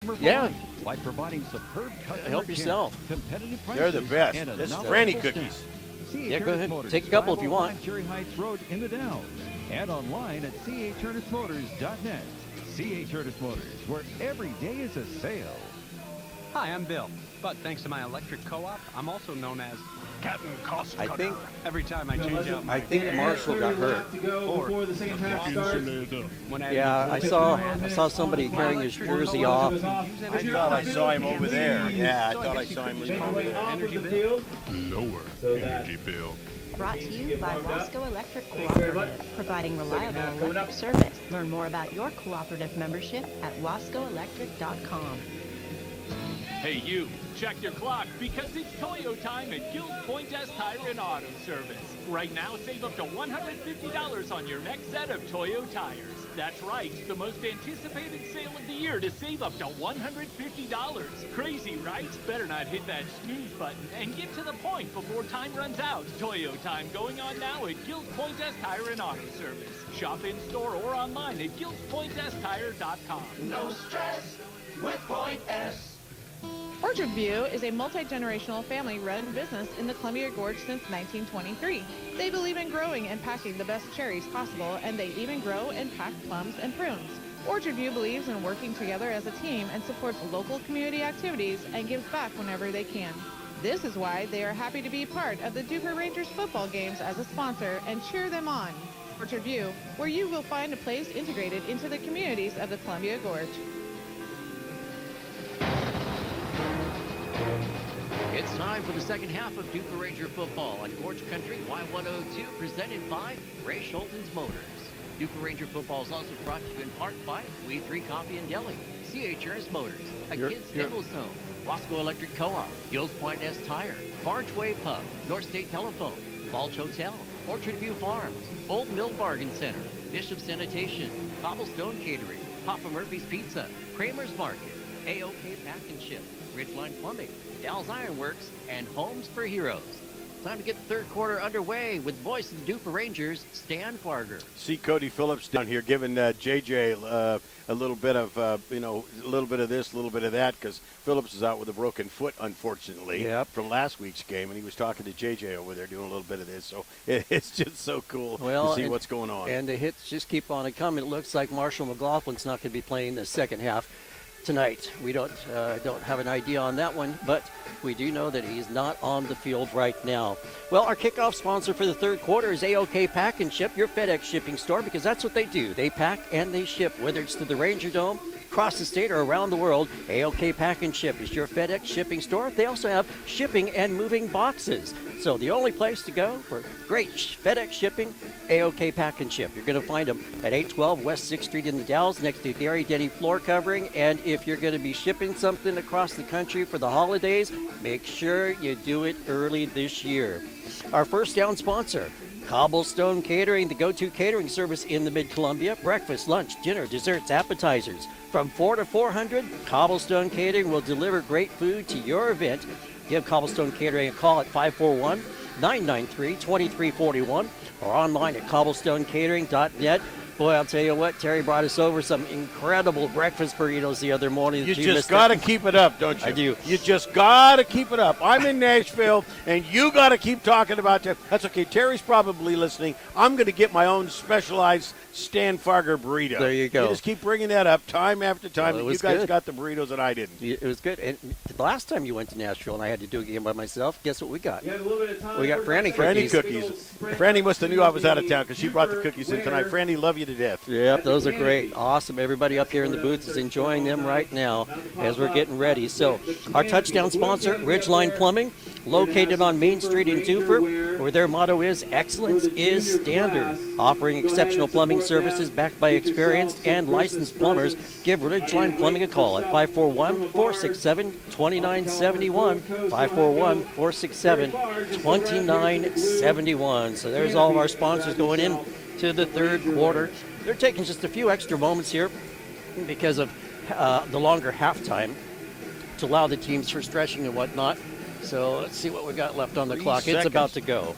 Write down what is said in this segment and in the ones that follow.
customer for Yeah. life by providing superb customer Help care, yourself. competitive prices, They're the best. and a This is knowledgeable Franny staff. cookies. Yeah, go ahead. Motors, Take a couple if you want. 505 Cherry Heights Road in the Downs, and online at churnusmotors.net. C.H. Ernest Motors, where every day is a sale. Hi, I'm Bill. But thanks to my electric co-op, I'm also known as Captain Cost I Cutter. think- Every time I change out my I think Marshall got hurt. when Yeah, I saw somebody carrying his jersey off. I thought I saw him over there. Yeah, I thought I saw him leaving over there. energy bill. Lower energy bill. Brought to you by Wasco Electric Cooperative, providing reliable electric service. Learn more about your cooperative membership at wascoelectric.com. Hey you, check your clock because it's Toyo time at Guild Point S Tire and Auto Service. Right now, save up to $150 on your next set of Toyo tires. That's right, the most anticipated sale of the year to save up to $150. Crazy, right? Better not hit that snooze button and get to the point before time runs out. Toyo time going on now at Guild Point S Tire and Auto Service. Shop in store or online at guildpointtire.com. No stress with Point S. Orchard View is a multi-generational family-run business in the Columbia Gorge since 1923. They believe in growing and packing the best cherries possible, and they even grow and pack plums and prunes. Orchard View believes in working together as a team and supports local community activities and gives back whenever they can. This is why they are happy to be part of the Duper Rangers football games as a sponsor and cheer them on. Orchard View, where you will find a place integrated into the communities of the Columbia Gorge. It's time for the second half of Duper Ranger football on Gorge Country Y102, presented by Ray Schulten's Motors. Duper Ranger football is also brought to you in part by We 3 Coffee and Deli, C.H. Ernest Motors, A Kids Dental Zone, Wasco Electric Co-op, Gills Point S Tire, Bargeway Pub, North State Telephone, Balch Hotel, Orchard View Farms, Old Mill Bargain Center, Bishop Sanitation, Cobblestone Catering, Papa Murphy's Pizza, Kramer's Market, A.O.K. Pack and Ship, Ridgeline Plumbing, Dow's Ironworks, and Homes for Heroes. Time to get the third quarter underway with voice of the Duper Rangers, Stan Farger. See Cody Phillips down here giving JJ a little bit of, a little bit of this, a little bit of that, because Phillips is out with a broken foot, unfortunately, from last week's game, and he was talking to JJ over there doing a little bit of this. So it's just so cool to see what's going on. And the hits just keep on coming. It looks like Marshall McLaughlin's not going to be playing the second half tonight. We don't have an idea on that one, but we do know that he's not on the field right now. Well, our kickoff sponsor for the third quarter is A.O.K. Pack and Ship, your FedEx shipping store, because that's what they do. They pack and they ship, whether it's to the Ranger Dome, across the state, or around the world. A.O.K. Pack and Ship is your FedEx shipping store. They also have shipping and moving boxes. So the only place to go for great FedEx shipping, A.O.K. Pack and Ship. You're going to find them at 812 West 6th Street in the Dalles next to Gary Denny floor covering. And if you're going to be shipping something across the country for the holidays, make sure you do it early this year. Our first down sponsor, Cobblestone Catering, the go-to catering service in the Mid-Columbia. Breakfast, lunch, dinner, desserts, appetizers. From 4 to 400, Cobblestone Catering will deliver great food to your event. Give Cobblestone Catering a call at 541-993-2341 or online at cobblestonecatering.net. Boy, I'll tell you what, Terry brought us over some incredible breakfast burritos the other morning. You just got to keep it up, don't you? I do. You just got to keep it up. I'm in Nashville, and you got to keep talking about that. That's okay. Terry's probably listening. I'm going to get my own specialized Stan Farger burrito. There you go. You just keep bringing that up time after time. Well, You guys good. got the burritos and I didn't. It was good. And the last time you went to Nashville and I had to do it again by myself, guess what we got? We got Franny cookies. Franny must have knew I was out of town because she brought the cookies in tonight. Franny, love you to death. Yep, those are great. Awesome. Everybody up here in the booths is enjoying them right now as we're getting ready. So our touchdown sponsor, Ridgeline Plumbing, located on Main Street in Dufert, where their motto is excellence is standard. Offering exceptional plumbing services backed by experienced and licensed plumbers, give Ridgeline Plumbing a call at 541-467-2971, 541-467-2971. So there's all of our sponsors going in to the third quarter. They're taking just a few extra moments here because of the longer halftime to allow the teams for stretching and whatnot. So let's see what we got left on the clock. It's about to go.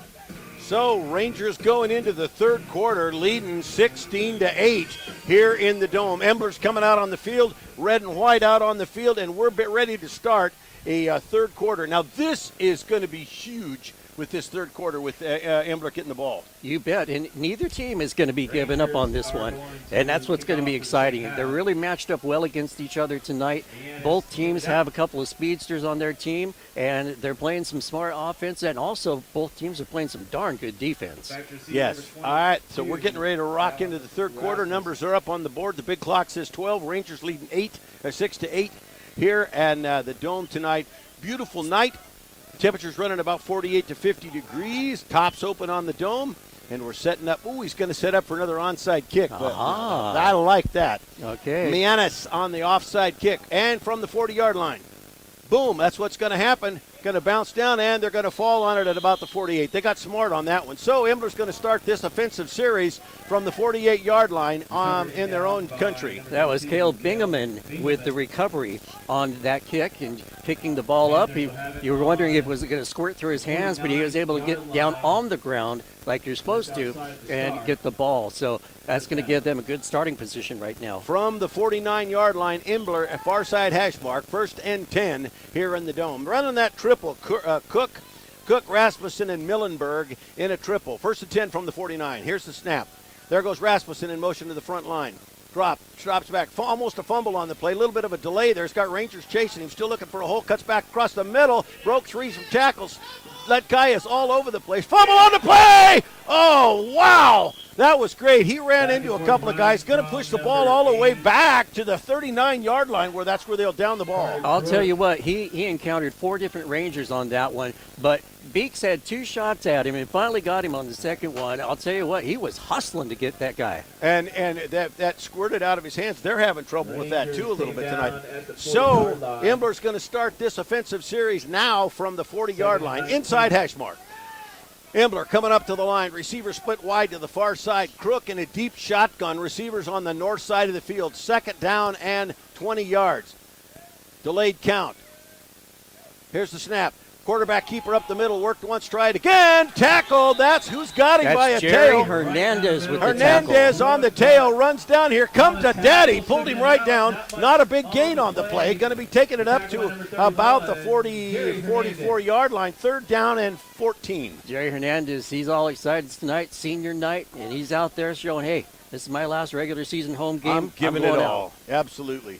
So Rangers going into the third quarter, leading 16-8 here in the Dome. Imbler's coming out on the field. red and white out on the field, and we're ready to start a third quarter. Now, this is going to be huge with this third quarter with Imbler getting the ball. You bet, and neither team is going to be giving up on this one, and that's what's going to be exciting. They're really matched up well against each other tonight. Both teams have a couple of speedsters on their team, and they're playing some smart offense, and also both teams are playing some darn good defense. Yes. All right, so we're getting ready to rock into the third quarter. Numbers are up on the board. The big clock says 12. Rangers leading 6-8 here and the Dome tonight. Beautiful night. Temperature's running about 48 to 50 degrees. Tops open on the Dome, and we're setting up. Ooh, he's going to set up for another onside kick. But I like that. Okay. Mianis on the offside kick, and from the 40-yard line. Boom, that's what's going to happen. Going to bounce down, and they're going to fall on it at about the 48. They got smart on that one. So Imbler's going to start this offensive series from the 48-yard line in their own country. That was Cale Bingaman with the recovery on that kick and picking the ball up. You were wondering if it was going to squirt through his hands, but he was able to get down on the ground like you're supposed to and get the ball. So that's going to give them a good starting position right now. From the 49-yard line, Imbler at far side hash mark, 1st and 10 here in the Dome. Running that triple, Cook, Rasmussen, and Millenberg in a triple. 1st and 10 from the 49. Here's the snap. There goes Rasmussen in motion to the front line. Drops back. Almost a fumble on the play. A little bit of a delay there. He's got Rangers chasing him. Still looking for a hole. Cuts back across the middle. Broke 3 from tackles. That guy is all over the place. Fumble on the play! Oh, wow! That was great. He ran into a couple of guys. Going to push the ball all the way back to the 39-yard line where that's where they'll down the ball. I'll tell you what, he encountered 4 different Rangers on that one, but Beeks had 2 shots at him and finally got him on the second one. I'll tell you what, he was hustling to get that guy. And that squirted out of his hands. They're having trouble with that, too, a little bit tonight. So Imbler's going to start this offensive series now from the 40-yard line, inside hash mark. Imbler coming up to the line. Receiver split wide to the far side. Crook in a deep shotgun. Receivers on the north side of the field. 2nd down and 20 yards. Delayed count. Here's the snap. Quarterback keeper up the middle. Worked once, tried again. Tackled. That's who's got him by a Jerry tail. Hernandez with the tackle. Hernandez on the tail. Runs down here. Comes to daddy. Pulled him right down. Not a big gain on the play. Going to be taking it up to about the 44-yard line. 3rd down and 14. Jerry Hernandez, he's all excited tonight, senior night, and he's out there showing, hey, this is my last regular season home game. I'm giving it all. Out. Absolutely.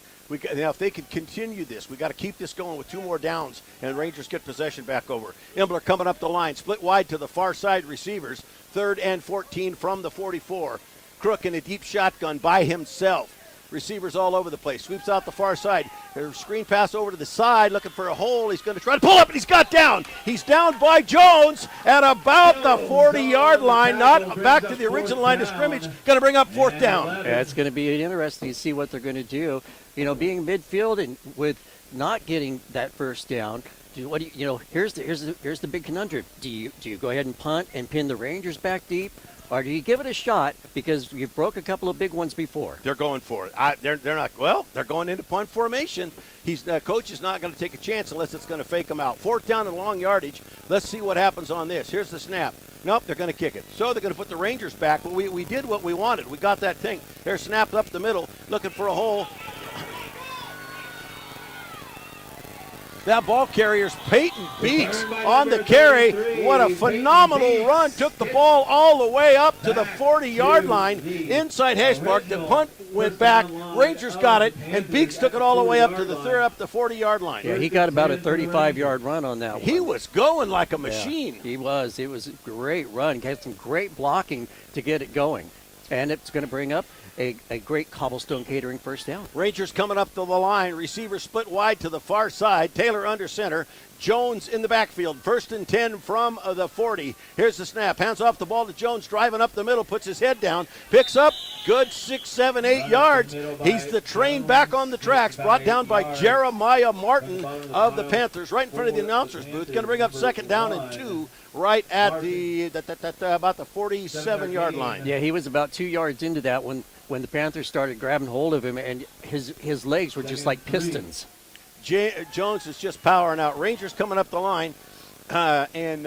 Now, if they can continue this, we got to keep this going with 2 more downs, and Rangers get possession back over. Imbler coming up the line, split wide to the far side receivers. 3rd and 14 from the 44. Crook in a deep shotgun by himself. Receivers all over the place. Sweeps out the far side. There's a screen pass over to the side, looking for a hole. He's going to try to pull up, and he's got down. He's down by Jones at about the 40-yard line, not back to the original line of scrimmage. Going to bring up 4th down. Yeah, it's going to be interesting to see what they're going to do. You know, being midfield and with not getting that first down, here's the big conundrum. Do you go ahead and punt and pin the Rangers back deep, or do you give it a shot because you broke a couple of big ones before? They're going for it. They're not. Well, they're going into punt formation. Coach is not going to take a chance unless it's going to fake them out. 4th down and long yardage. Let's see what happens on this. Here's the snap. Nope, they're going to kick it. So they're going to put the Rangers back. But we did what we wanted. We got that thing. They're snapped up the middle, looking for a hole. That ball carrier's Peyton Beeks on the carry. What a phenomenal run. Took the ball all the way up to the 40-yard line. Inside hash mark. The punt went back. Rangers got it, and Beeks took it all the way up to the 40-yard line. Yeah, he got about a 35-yard run on that one. He was going like a machine. Yeah, he was. It was a great run. He had some great blocking to get it going. And it's going to bring up a great Cobblestone Catering first down. Rangers coming up to the line. Receiver split wide to the far side. Taylor under center. Jones in the backfield. 1st and 10 from the 40. Here's the snap. Hands off the ball to Jones. Driving up the middle. Puts his head down. Picks up good 6, 7, 8 yards. He's the train back on the tracks. Brought down by Jeremiah Martin of the Panthers. Right in front of the announcer's booth. Going to bring up 2nd down and 2. Right at about the 47-yard line. Yeah, he was about 2 yards into that when the Panthers started grabbing hold of him, and his legs were just like pistons. Jones is just powering out. Rangers coming up the line, and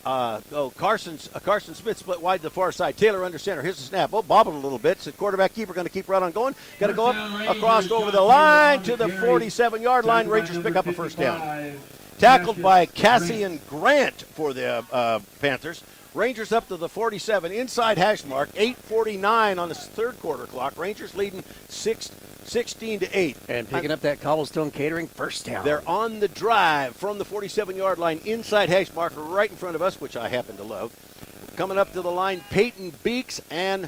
Carson Smith split wide to the far side. Taylor under center. Here's the snap. Oh, bobbled a little bit. So quarterback keeper going to keep right on going. Got to go up across over the line to the 47-yard line. Rangers pick up a first down. Tackled by Cassian Grant for the Panthers. Rangers up to the 47, inside hash mark, 8:49 on the third quarter clock. Rangers leading 16-8. And picking up that Cobblestone Catering first down. They're on the drive from the 47-yard line, inside hash mark, right in front of us, which I happen to love. Coming up to the line, Peyton Beeks and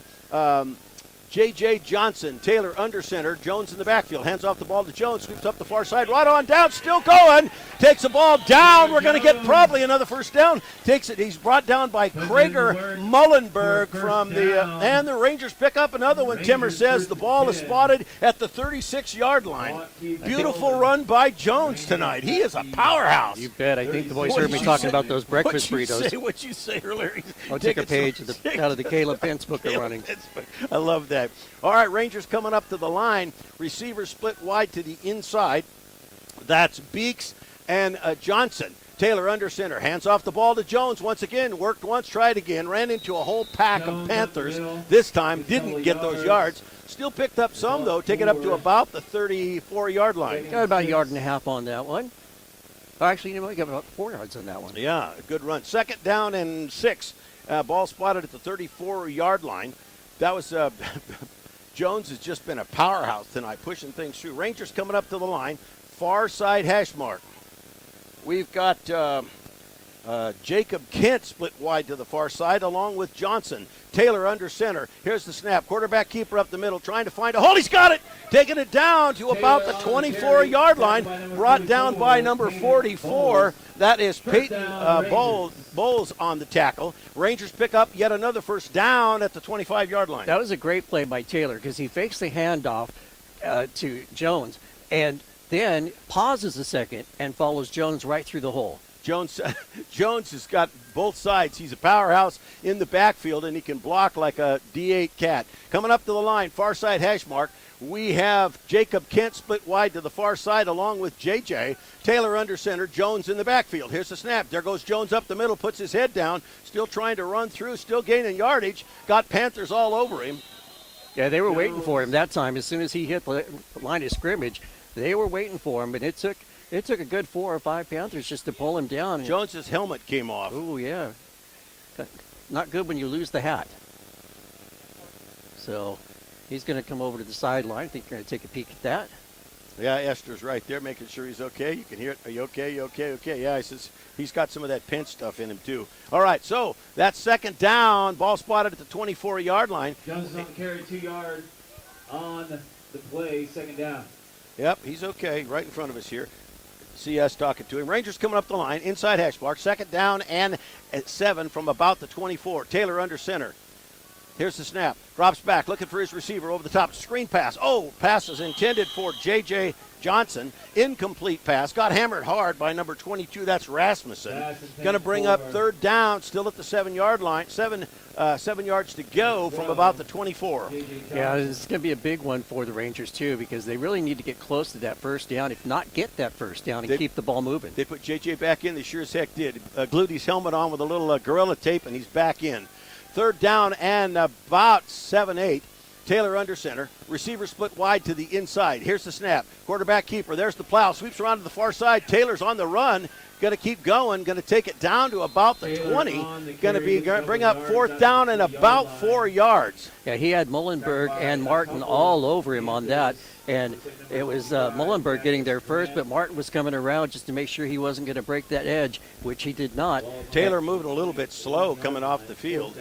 J.J. Johnson. Taylor under center. Jones in the backfield. Hands off the ball to Jones. Sweeps up the far side. Right on down. Still going. Takes the ball down. We're going to get probably another first down. Takes it. He's brought down by Krager Mullenberg from and the Rangers pick up another one. Timmer says the ball is spotted at the 36-yard line. Beautiful run by Jones tonight. He is a powerhouse. You bet. I think the boys heard me talking about those breakfast burritos. What'd you say earlier? I'll take a page out of the Caleb Pence book they're running. I love that. All right, Rangers coming up to the line. Receivers split wide to the inside. That's Beeks and Johnson. Taylor under center. Hands off the ball to Jones once again. Worked once, tried again. Ran into a whole pack of Panthers. This time didn't get those yards. Still picked up some, though. Take it up to about the 34-yard line. Got about a yard and a half on that one. Actually, you know, got about 4 yards on that one. Yeah, a good run. Second down and 6. Ball spotted at the 34-yard line. That was Jones has just been a powerhouse tonight, pushing things through. Rangers coming up to the line, far side hash mark. We've got Jacob Kent split wide to the far side, along with Johnson. Taylor under center. Here's the snap. Quarterback keeper up the middle, trying to find a hole. He's got it. Taking it down to about the 24-yard line. Brought down by number 44. That is Peyton Bowles on the tackle. Rangers pick up yet another first down at the 25-yard line. That was a great play by Taylor because he fakes the handoff to Jones and then pauses a second and follows Jones right through the hole. Jones has got both sides. He's a powerhouse in the backfield, and he can block like a D8 cat. Coming up to the line, far side hash mark, we have Jacob Kent split wide to the far side along with J.J. Taylor under center, Jones in the backfield. Here's the snap. There goes Jones up the middle, puts his head down, still trying to run through, still gaining yardage. Got Panthers all over him. Yeah, they were waiting for him that time. As soon as he hit the line of scrimmage, they were waiting for him, and it took a good 4 or 5 Panthers just to pull him down. Jones's helmet came off. Oh, yeah. Not good when you lose the hat. So he's going to come over to the sideline. I think you're going to take a peek at that. Yeah, Esther's right there making sure he's okay. You can hear it. Are you okay? You okay? Okay. Yeah, he says he's got some of that Pence stuff in him, too. All right, so that's second down. Ball spotted at the 24-yard line. Johnson on the carry, 2 yards on the play, second down. Yep, he's okay. Right in front of us here. CS talking to him. Rangers coming up the line, inside hash mark, second down and at 7 from about the 24. Taylor under center. Here's the snap. Drops back, looking for his receiver over the top. Screen pass. Oh, pass is intended for J.J. Johnson. Incomplete pass. Got hammered hard by number 22. That's Rasmussen. Going to bring up third down, still at the 7-yard line. 7 yards to go from about the 24. Yeah, it's going to be a big one for the Rangers, too, because they really need to get close to that first down, if not get that first down and keep the ball moving. They put J.J. back in. They sure as heck did. Glued his helmet on with a little Gorilla Tape, and he's back in. Third down and about 7-8. Taylor under center. Receiver split wide to the inside. Here's the snap. Quarterback keeper. There's the plow. Sweeps around to the far side. Taylor's on the run. Going to keep going. Going to take it down to about the 20. Going to bring up fourth down and about 4 yards. Yeah, he had Mullenberg and Martin all over him on that. And it was Mullenberg getting there first, but Martin was coming around just to make sure he wasn't going to break that edge, which he did not. Taylor moving a little bit slow coming off the field.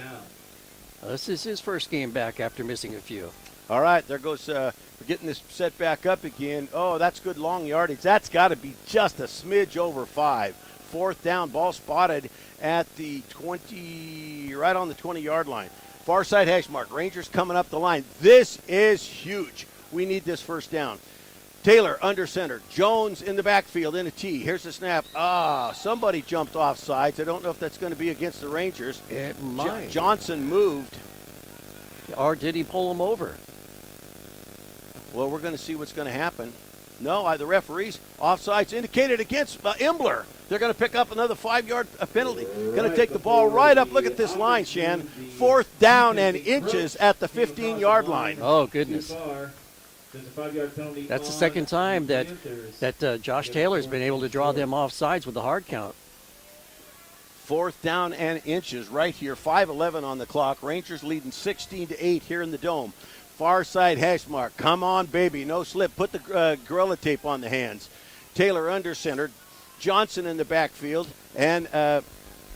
This is his first game back after missing a few. All right, there goes, we're getting this set back up again. Oh, that's good long yardage. That's got to be just a smidge over 5. Fourth down, ball spotted at the 20, right on the 20-yard line. Far side hash mark. Rangers coming up the line. This is huge. We need this first down. Taylor under center. Jones in the backfield in a T. Here's the snap. Somebody jumped off sides. I don't know if that's going to be against the Rangers. It might. Johnson moved. Or did he pull him over? Well, we're going to see what's going to happen. No, the referees offsides indicated against Imbler. They're going to pick up another 5-yard penalty. Going to take the ball right up. Look at this line, Shan. 4th down and inches at the 15-yard line. Oh, goodness. That's the second time that Josh Taylor's been able to draw them off sides with the hard count. 4th down and inches right here. 5:11 on the clock. Rangers leading 16-8 here in the Dome. Far side hash mark. Come on, baby. No slip. Put the Gorilla Tape on the hands. Taylor under center. Johnson in the backfield. And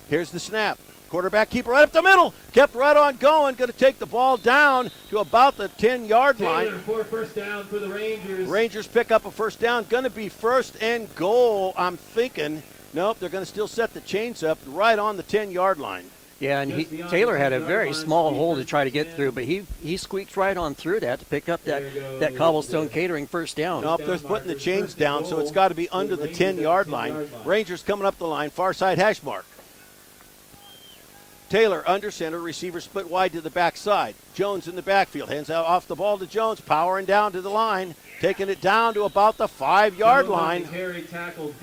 here's the snap. Quarterback keeper right up the middle. Kept right on going. Going to take the ball down to about the 10-yard line. For first down for the Rangers. Rangers pick up a first down. Going to be 1st and goal, I'm thinking. Nope, they're going to still set the chains up right on the 10-yard line. Yeah, and Taylor had a very small hole to try to get through, but he squeaked right on through that to pick up that Cobblestone Catering first down. Nope, they're putting the chains down, so it's got to be under the 10-yard line. Rangers coming up the line, far side hash mark. Taylor under center, receiver split wide to the backside. Jones in the backfield, hands out off the ball to Jones, powering down to the line, taking it down to about the 5-yard line.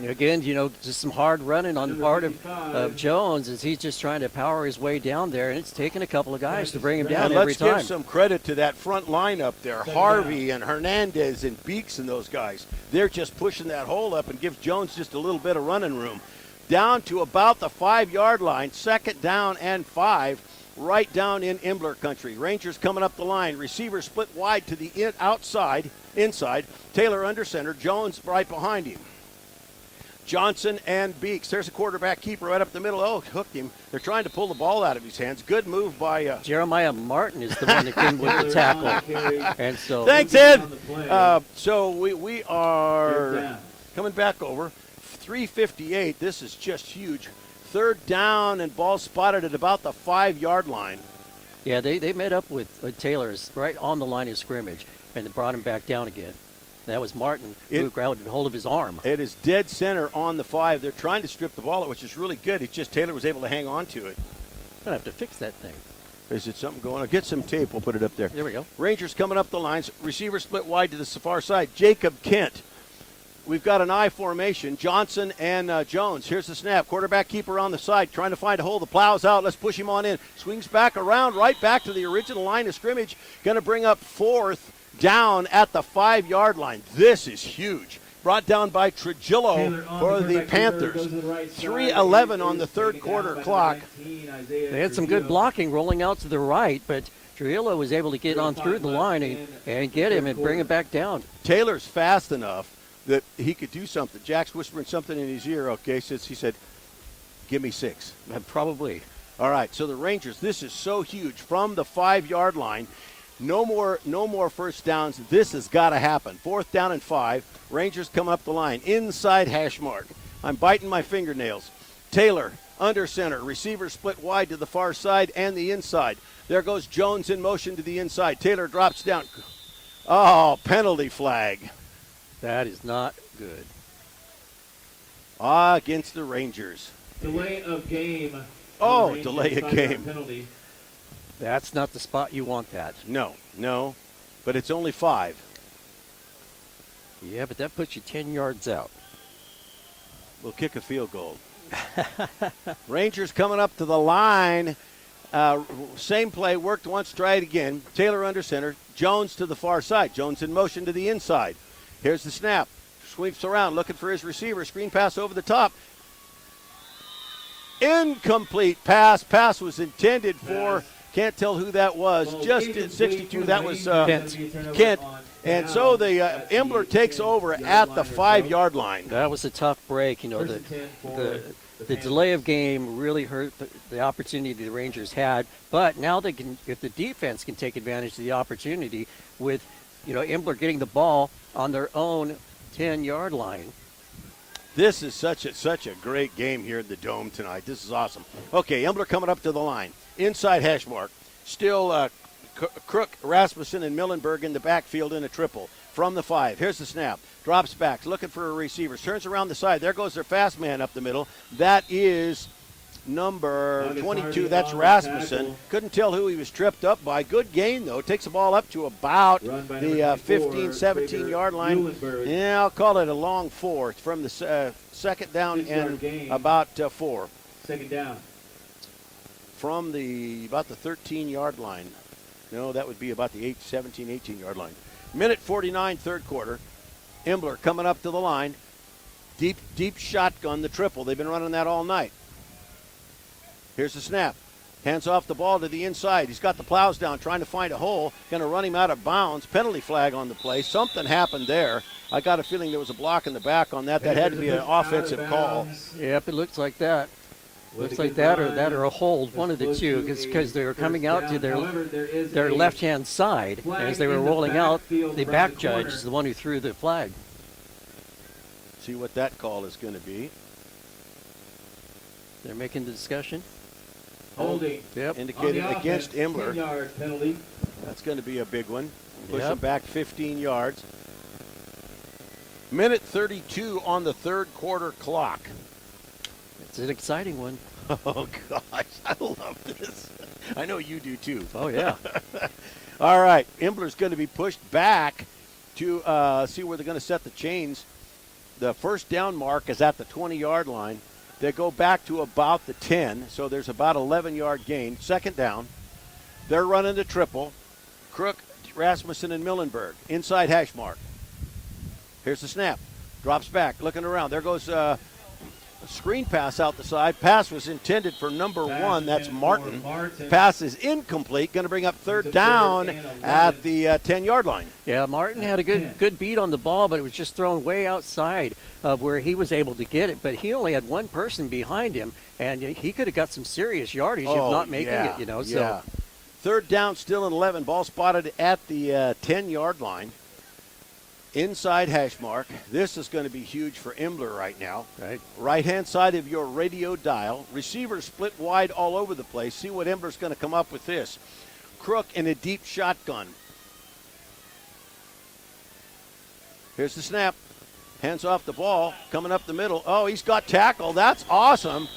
Again, just some hard running on the part of Jones as he's just trying to power his way down there, and it's taken a couple of guys to bring him down every time. Let's give some credit to that front line up there. Harvey and Hernandez and Beeks and those guys. They're just pushing that hole up and gives Jones just a little bit of running room. Down to about the 5-yard line, 2nd down and 5, right down in Imbler country. Rangers coming up the line. Receiver split wide to the inside. Taylor under center. Jones right behind him. Johnson and Beeks. There's a quarterback keeper right up the middle. Oh, hooked him. They're trying to pull the ball out of his hands. Good move by Jeremiah Martin is the one that came with the tackle. And so thanks, Ed. So we are coming back over. 3:58. This is just huge. 3rd down and ball spotted at about the 5-yard line. Yeah, they met up with Taylor's right on the line of scrimmage and they brought him back down again. That was Martin who grabbed hold of his arm. It is dead center on the 5. They're trying to strip the ball out, which is really good. It's just Taylor was able to hang on to it. I'm going to have to fix that thing. Is it something going on? Get some tape. We'll put it up there. There we go. Rangers coming up the lines. Receiver split wide to the far side. Jacob Kent. We've got an I formation. Johnson and Jones. Here's the snap. Quarterback keeper on the side trying to find a hole. The plow's out. Let's push him on in. Swings back around right back to the original line of scrimmage. Going to bring up 4th down at the 5-yard line. This is huge. Brought down by Trujillo for the Panthers. 3:11 on the 3rd quarter clock. They had some good blocking rolling out to the right, but Trujillo was able to get on through the line and get him and bring him back down. Taylor's fast enough that he could do something. Jack's whispering something in his ear, okay, since he said, give me 6. Probably. All right, so the Rangers, this is so huge. From the 5-yard line, no more first downs. This has got to happen. 4th down and 5. Rangers coming up the line. Inside hash mark. I'm biting my fingernails. Taylor, under center. Receiver split wide to the far side and the inside. There goes Jones in motion to the inside. Taylor drops down. Oh, penalty flag. That is not good. Against the Rangers. Delay of game. Oh, delay of game. Penalty. That's not the spot you want that. No. But it's only 5. Yeah, but that puts you 10 yards out. We'll kick a field goal. Rangers coming up to the line. Same play, worked once, try it again. Taylor under center. Jones to the far side. Jones in motion to the inside. Here's the snap. Sweeps around, looking for his receiver. Screen pass over the top. Incomplete pass. Pass was intended for, can't tell who that was. Just at 62, that was Kent. And so the Imbler takes over at the 5-yard line. That was a tough break. The delay of game really hurt the opportunity the Rangers had. But now they can, if the defense can take advantage of the opportunity with, Imbler getting the ball on their own 10-yard line. This is such a great game here in the Dome tonight. This is awesome. Okay, Imbler coming up to the line. Inside hash mark. Still Crook, Rasmussen, and Millenberg in the backfield in a triple. From the 5. Here's the snap. Drops back, looking for a receiver. Turns around the side. There goes their fast man up the middle. That is number 22. That's Rasmussen. Couldn't tell who he was tripped up by. Good gain, though. Takes the ball up to about the 15, 17-yard line. Yeah, I'll call it a long 4 from the second down and about 4. Second down. From about the 13-yard line. No, that would be about the 17, 18-yard line. Minute 49, third quarter. Imbler coming up to the line. Deep shotgun, the triple. They've been running that all night. Here's the snap. Hands off the ball to the inside. He's got the plows down, trying to find a hole. Going to run him out of bounds. Penalty flag on the play. Something happened there. I got a feeling there was a block in the back on that. That had to be an offensive call. Yep, it looks like that. Looks like that or a hold, one of the two, because they were coming out to their left-hand side. As they were rolling out, the back judge is the one who threw the flag. See what that call is going to be. They're making the discussion. Holding. Yep. Indicated against Imbler. 10-yard penalty. That's going to be a big one. Push him back 15 yards. Minute 32 on the third quarter clock. It's an exciting one. Oh, gosh. I love this. I know you do, too. Oh, yeah. All right. Imbler's going to be pushed back to see where they're going to set the chains. The first down mark is at the 20-yard line. They go back to about the 10, so there's about 11-yard gain. Second down. They're running the triple. Crook, Rasmussen, and Millenberg. Inside hash mark. Here's the snap. Drops back, looking around. There goes a screen pass out the side. Pass was intended for number 1. That's Martin. Pass is incomplete. Going to bring up third down at the 10-yard line. Yeah, Martin had a good beat on the ball, but it was just thrown way outside of where he was able to get it. But he only had one person behind him, and he could have got some serious yardage if not making it, you know. So. Third down, still in 11. Ball spotted at the 10-yard line. Inside hash mark. This is going to be huge for Imbler right now. Right-hand side of your radio dial. Receivers split wide all over the place. See what Imbler's going to come up with this. Crook in a deep shotgun. Here's the snap. Hands off the ball. Coming up the middle. Oh, he's got tackle. That's awesome.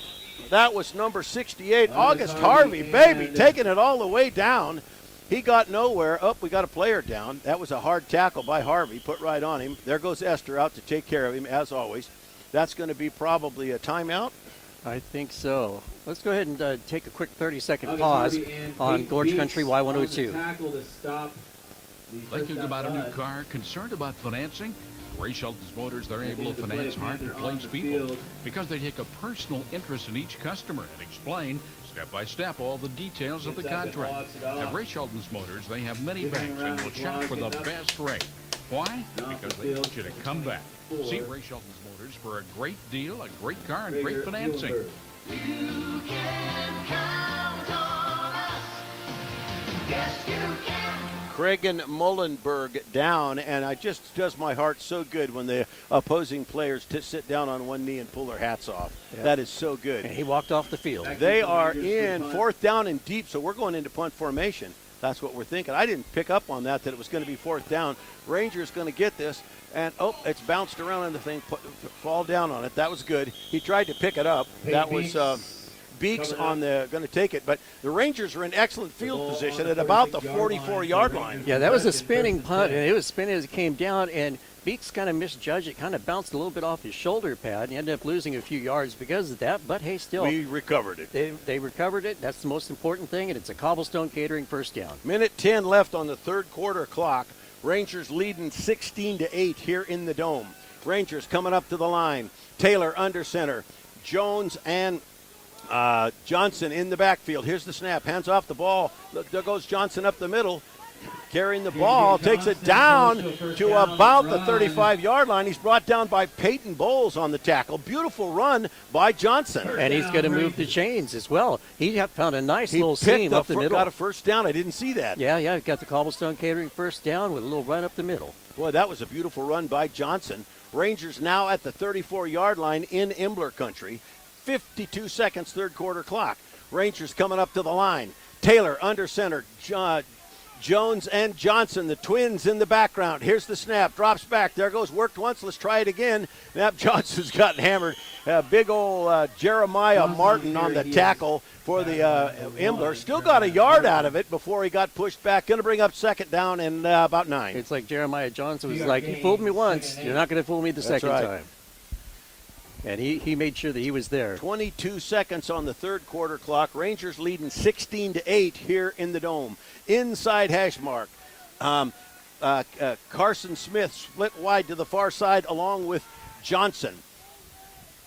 That was number 68, August Harvey, baby, taking it all the way down. He got nowhere. Oh, we got a player down. That was a hard tackle by Harvey, put right on him. There goes Esther out to take care of him, as always. That's going to be probably a timeout. I think so. Let's go ahead and take a quick 30-second pause on Gorge Country Y102. Thinking about a new car? Concerned about financing? Ray Shelton's Motors, they're able to finance hard-to-place people because they take a personal interest in each customer and explain step-by-step all the details of the contract. At Ray Shelton's Motors, they have many banks and will shop for the best rate. Why? Because they want you to come back. See Ray Shelton's Motors for a great deal, a great car, and great financing. You can count on us. Yes, you can. Cragen Mullenberg down, and it just does my heart so good when the opposing players sit down on one knee and pull their hats off. Yep. That is so good. And he walked off the field. They are in fourth down and deep, so we're going into punt formation. That's what we're thinking. I didn't pick up on that it was going to be fourth down. Rangers going to get this, and it's bounced around and the thing fall down on it. That was good. He tried to pick it up. That was Beeks on the going to take it, but the Rangers are in excellent field position at about the 44-yard line. Yeah, that was a spinning punt, and it was spinning as it came down, and Beeks kind of misjudged it, kind of bounced a little bit off his shoulder pad, and he ended up losing a few yards because of that, but hey, still. We recovered it. They recovered it. That's the most important thing, and it's a Cobblestone Catering first down. Minute 10 left on the third quarter clock. Rangers leading 16-8 here in the Dome. Rangers coming up to the line. Taylor under center. Jones and Johnson in the backfield. Here's the snap. Hands off the ball. Look, there goes Johnson up the middle. Carrying the ball. Takes it down to about the 35-yard line. He's brought down by Peyton Bowles on the tackle. Beautiful run by Johnson. And he's going to move the chains as well. He found a nice little seam up the middle. Got a first down. I didn't see that. Yeah. Got the Cobblestone Catering first down with a little run up the middle. Boy, that was a beautiful run by Johnson. Rangers now at the 34-yard line in Imbler country. 52 seconds, third quarter clock. Rangers coming up to the line. Taylor under center. Jones and Johnson, the twins in the background. Here's the snap, drops back. There goes, worked once. Let's try it again. Nap Johnson's gotten hammered. Big old Jeremiah Martin on the tackle for the Imbler. Still got a yard out of it before he got pushed back. Going to bring up second down and about 9. It's like Jeremiah Johnson was like, you fooled me once. You're not going to fool me the second time. And he made sure that he was there. 22 seconds on the third quarter clock. Rangers leading 16-8 here in the Dome. Inside hash mark. Carson Smith split wide to the far side along with Johnson.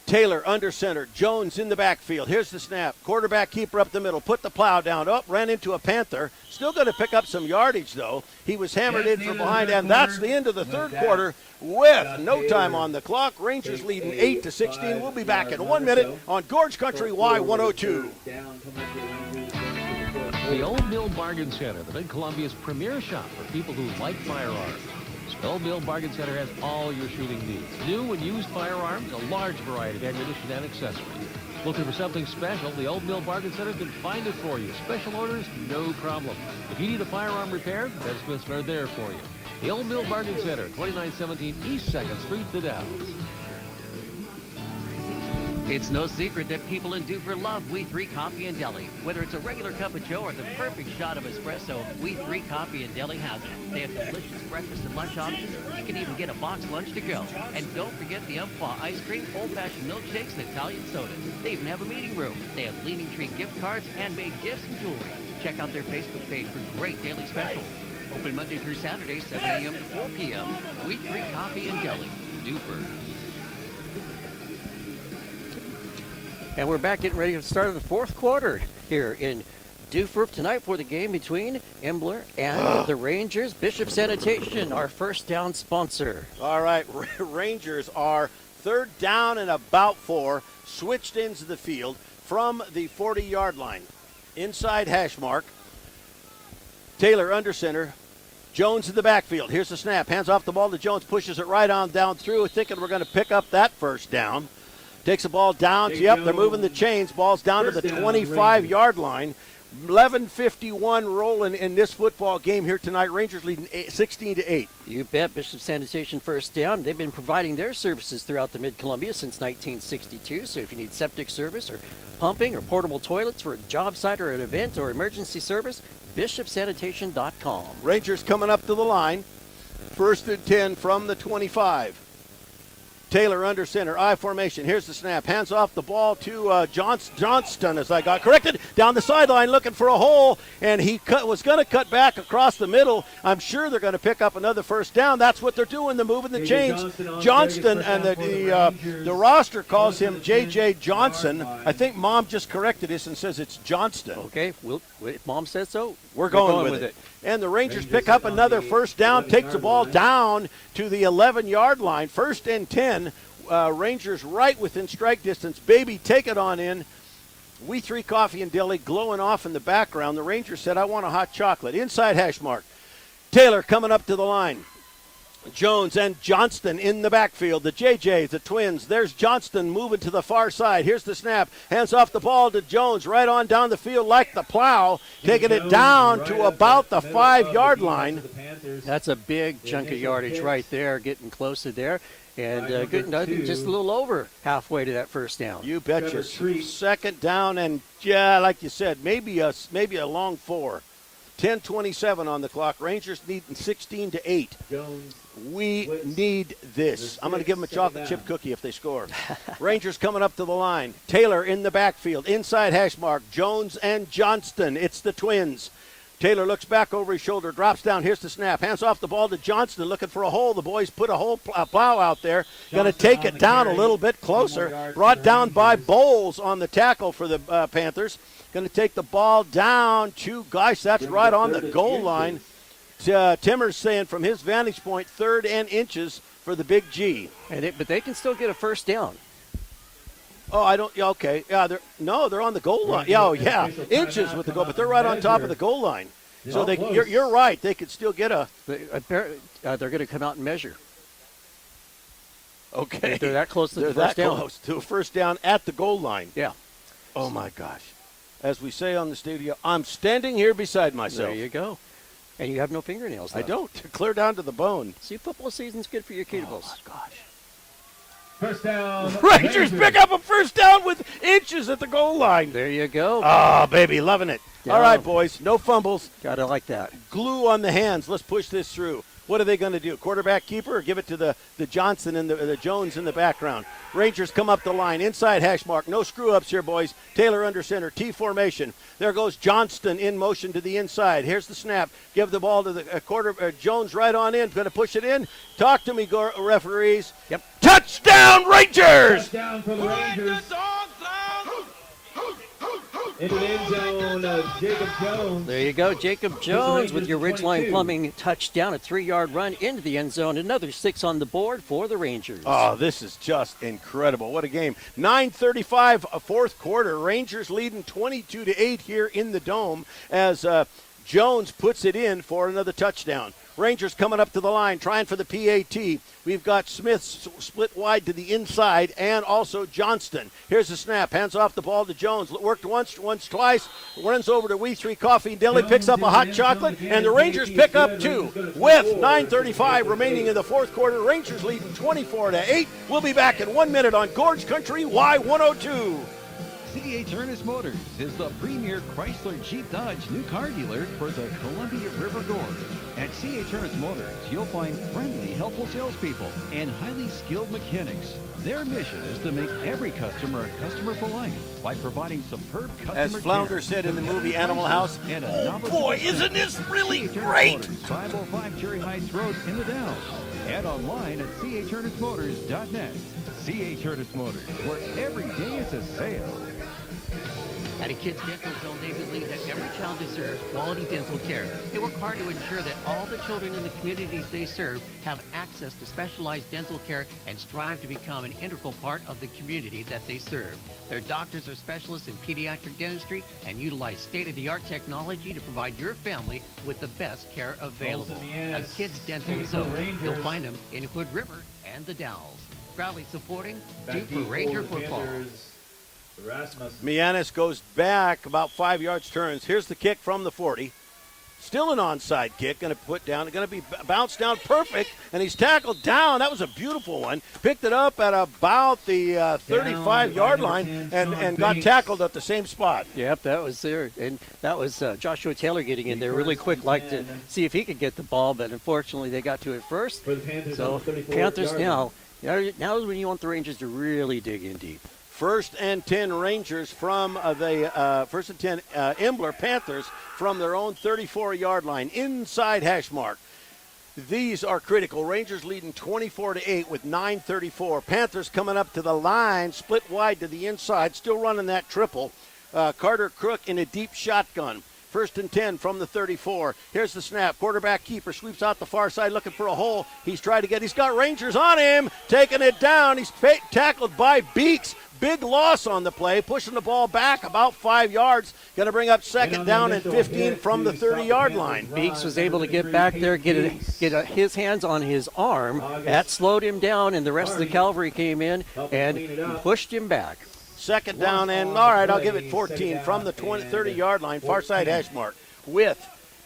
Taylor under center. Jones in the backfield. Here's the snap. Quarterback keeper up the middle. Put the plow down. Ran into a Panther. Still going to pick up some yardage, though. He was hammered in from behind, and that's the end of the third quarter with no time on the clock. Rangers leading 8-16. We'll be back in 1 minute on Gorge Country Y102. The Old Mill Bargain Center, the Mid-Columbia's premier shop for people who like firearms. Old Mill Bargain Center has all your shooting needs. New and used firearms, a large variety of ammunition and accessories. Looking for something special, the Old Mill Bargain Center can find it for you. Special orders, no problem. If you need a firearm repaired, Ben Smith's are there for you. The Old Mill Bargain Center, 2917 East 2nd Street, the Dalles. It's no secret that people in Dufur love We3 Coffee and Deli. Whether it's a regular cup of joe or the perfect shot of espresso, We3 Coffee and Deli has it. They have delicious breakfast and lunch options. You can even get a boxed lunch to go. And don't forget the Umpqua ice cream, old-fashioned milkshakes, and Italian sodas. They even have a meeting room. They have Leaning Tree gift cards, handmade gifts, and jewelry. Check out their Facebook page for great daily specials. Open Monday through Saturday, 7 a.m. to 4 p.m. We3 Coffee and Deli, Dufur. And we're back getting ready to start the fourth quarter here in Dufur tonight for the game between Imbler and the Rangers. Bishop Sanitation, our first down sponsor. All right, Rangers are third down and about 4, switched into the field from the 40-yard line. Inside hash mark. Taylor under center. Jones in the backfield. Here's the snap. Hands off the ball to Jones. Pushes it right on down through, thinking we're going to pick up that first down. Takes the ball down. Yep, they're moving the chains. Ball's down to the 25-yard line. 11:51 rolling in this football game here tonight. Rangers leading 16-8. You bet. Bishop Sanitation first down. They've been providing their services throughout the Mid-Columbia since 1962. So if you need septic service or pumping or portable toilets for a job site or an event or emergency service, bishopsanitation.com. Rangers coming up to the line. First and 10 from the 25. Taylor under center, I formation. Here's the snap. Hands off the ball to Johnston, as I got corrected. Down the sideline looking for a hole, and he was going to cut back across the middle. I'm sure they're going to pick up another first down. That's what they're doing. They're moving the chains. Johnston, and the roster calls him J.J. Johnson. I think Mom just corrected us and says it's Johnston. Okay, if Mom says so, we're going with it. And the Rangers pick up another first down, takes the ball down to the 11-yard line. First and 10, Rangers right within strike distance. Baby, take it on in. We3 Coffee and Deli glowing off in the background. The Rangers said, I want a hot chocolate. Inside hash mark. Taylor coming up to the line. Jones and Johnston in the backfield. The JJs, the Twins. There's Johnston moving to the far side. Here's the snap. Hands off the ball to Jones. Right on down the field like the plow. Taking it down to about the 5-yard line. That's a big chunk of yardage right there, getting close to there. And good, just a little over halfway to that first down. You betcha. Second down, and yeah, like you said, maybe a long 4. 10:27 on the clock. Rangers needing 16-8. We need this. I'm going to give them a chocolate chip cookie if they score. Rangers coming up to the line. Taylor in the backfield. Inside hash mark. Jones and Johnston. It's the Twins. Taylor looks back over his shoulder, drops down. Here's the snap. Hands off the ball to Johnston, looking for a hole. The boys put a plow out there. Going to take it down a little bit closer. Brought down by Bowles on the tackle for the Panthers. Going to take the ball down to, gosh, that's right on the goal line. Timmer's saying from his vantage point, 3rd and inches for the Big G. But they can still get a first down. Oh, I don't. Okay, yeah. They're on the goal line. Yeah, inches with the goal, but they're right on top of the goal line. So you're right. They could still get a. They're going to come out and measure. Okay, they're that close to the first down. Close to a first down at the goal line. Yeah. Oh my gosh, as we say on the studio, I'm standing here beside myself. There you go. And you have no fingernails left. I don't. Clear down to the bone. See, football season's good for your cuticles. Oh, my gosh. First down. Rangers pick up a first down with inches at the goal line. There you go. Oh, baby, loving it. Yeah. All right, boys, no fumbles. Gotta like that. Glue on the hands. Let's push this through. What are they going to do? Quarterback keeper or give it to the Johnson and the Jones in the background? Rangers come up the line. Inside hash mark. No screw-ups here, boys. Taylor under center. T formation. There goes Johnston in motion to the inside. Here's the snap. Give the ball to the Jones right on in. Going to push it in. Talk to me, referees. Yep. Touchdown, Rangers! Touchdown for the Rangers. Into the end zone, Jacob Jones. There you go, Jacob Jones with your Ridgeline Plumbing touchdown, a 3-yard run into the end zone. Another 6 on the board for the Rangers. Oh, this is just incredible. What a game. 9:35, fourth quarter. Rangers leading 22-8 here in the Dome as Jones puts it in for another touchdown. Rangers coming up to the line, trying for the PAT. We've got Smith split wide to the inside and also Johnston. Here's the snap. Hands off the ball to Jones. Worked once, twice. Runs over to We 3 Coffee and Deli. Picks up a hot chocolate. And the Rangers pick up 2 with 9:35 remaining in the fourth quarter. Rangers leading 24-8. We'll be back in 1 minute on Gorge Country Y102. C.H. Ernest Motors is the premier Chrysler Jeep Dodge new car dealer for the Columbia River Gorge. At C.H. Ernest Motors, you'll find friendly, helpful salespeople and highly skilled mechanics. Their mission is to make every customer a customer for life by providing superb customer As Flounder care. said in the movie Animal House, And oh boy, isn't this really great? 505 Cherry Heights Road in the Downs. And online at chernestmotors.net. C.H. Ernest Motors, where every day is a sale. At a Kids Dental Zone, they believe that every child deserves quality dental care. They work hard to ensure that all the children in the communities they serve have access to specialized dental care and strive to become an integral part of the community that they serve. Their doctors are specialists in pediatric dentistry and utilize state-of-the-art technology to provide your family with the best care available. A Kids Dental Zone, you'll find them in Hood River and the Dalles. Proudly supporting Duke for Ranger football. Mianis goes back about 5 yards, turns. Here's the kick from the 40. Still an onside kick, going to put down, going to be bounced down perfect, and he's tackled down. That was a beautiful one. Picked it up at about the 35-yard line and got tackled at the same spot. Yep, that was there. And that was Joshua Taylor getting in there really quick, like to see if he could get the ball, but unfortunately they got to it first. So Panthers now is when you want the Rangers to really dig in deep. 1st and 10 Rangers from the 1st and 10 Imbler Panthers from their own 34-yard line, inside hash mark. These are critical. Rangers leading 24-8 with 9:34. Panthers coming up to the line, split wide to the inside, still running that triple. Carter Crook in a deep shotgun. 1st and 10 from the 34. Here's the snap. Quarterback keeper sweeps out the far side looking for a hole. He's got Rangers on him, taking it down. He's tackled by Beeks. Big loss on the play, pushing the ball back about 5 yards. Going to bring up 2nd down and 15 from the 30-yard line. Beeks was able to get back there, get his hands on his arm. That slowed him down, and the rest of the cavalry came in and pushed him back. 2nd down and, all right, I'll give it 14 from the 30-yard line, far side hash mark. With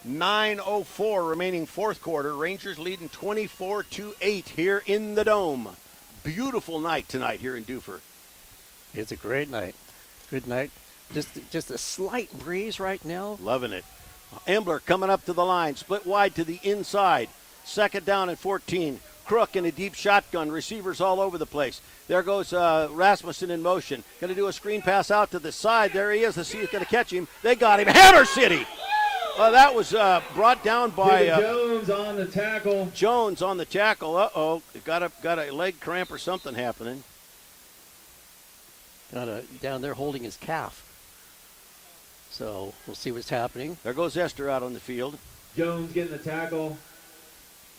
9:04 remaining fourth quarter, Rangers leading 24-8 here in the Dome. Beautiful night tonight here in Dufur. It's a great night. Good night. Just a slight breeze right now. Loving it. Imbler coming up to the line, split wide to the inside. 2nd down and 14. Crook in a deep shotgun. Receivers all over the place. There goes Rasmussen in motion. Going to do a screen pass out to the side. There he is. Let's see who's going to catch him. They got him. Hammer City! That was brought down by Jones on the tackle. Jones on the tackle. Uh-oh. Got a leg cramp or something happening. Down there holding his calf. So we'll see what's happening. There goes Esther out on the field. Jones getting the tackle.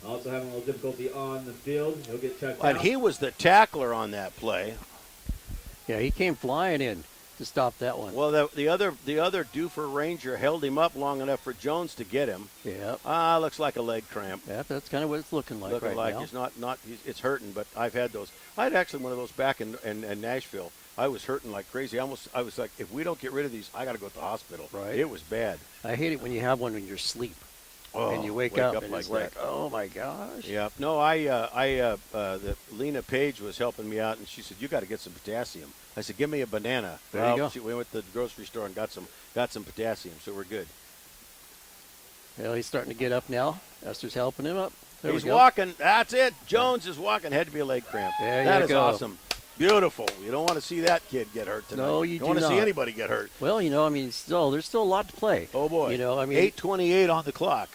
Also having a little difficulty on the field. He'll get checked out. And he was the tackler on that play. Yeah, he came flying in to stop that one. Well, the other Dufur Ranger held him up long enough for Jones to get him. Yeah. Looks like a leg cramp. Yeah, that's kind of what it's looking like now. It's not. It's hurting, but I've had those. I had actually one of those back in Nashville. I was hurting like crazy. I was like, if we don't get rid of these, I got to go to the hospital. Right. It was bad. I hate it when you have one in your sleep. and you wake up and like it's like, oh my gosh. Yeah. No, the Lena Page was helping me out, and she said, "You got to get some potassium." I said, "Give me a banana." There you go. We went to the grocery store and got some potassium, so we're good. Well, he's starting to get up now. Esther's helping him up. There He's we go. walking. That's it. Jones is walking. Had to be a leg cramp. There That you is go. awesome. Beautiful. You don't want to see that kid get hurt tonight. No, you don't want do to see not. anybody get hurt. Well, I mean, there's still a lot to play. Oh boy. 8:28 on the clock.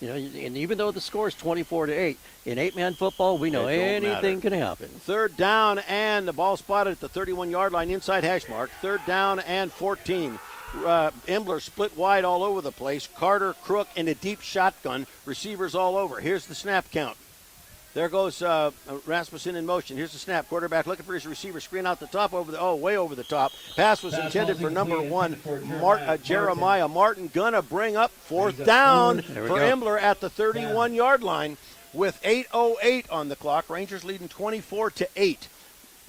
And even though the score is 24-8, in 8-man football, we know anything can happen. Third down, and the ball spotted at the 31-yard line inside hash mark. Third down and 14. Imbler split wide all over the place. Carter, Crook in a deep shotgun. Receivers all over. Here's the snap count. There goes Rasmussen in motion. Here's the snap. Quarterback looking for his receiver. Screen out the top way over the top. Pass was intended for number 1, Jeremiah Martin. Gonna bring up fourth down for Imbler at the 31-yard line with 8:08 on the clock. Rangers leading 24-8.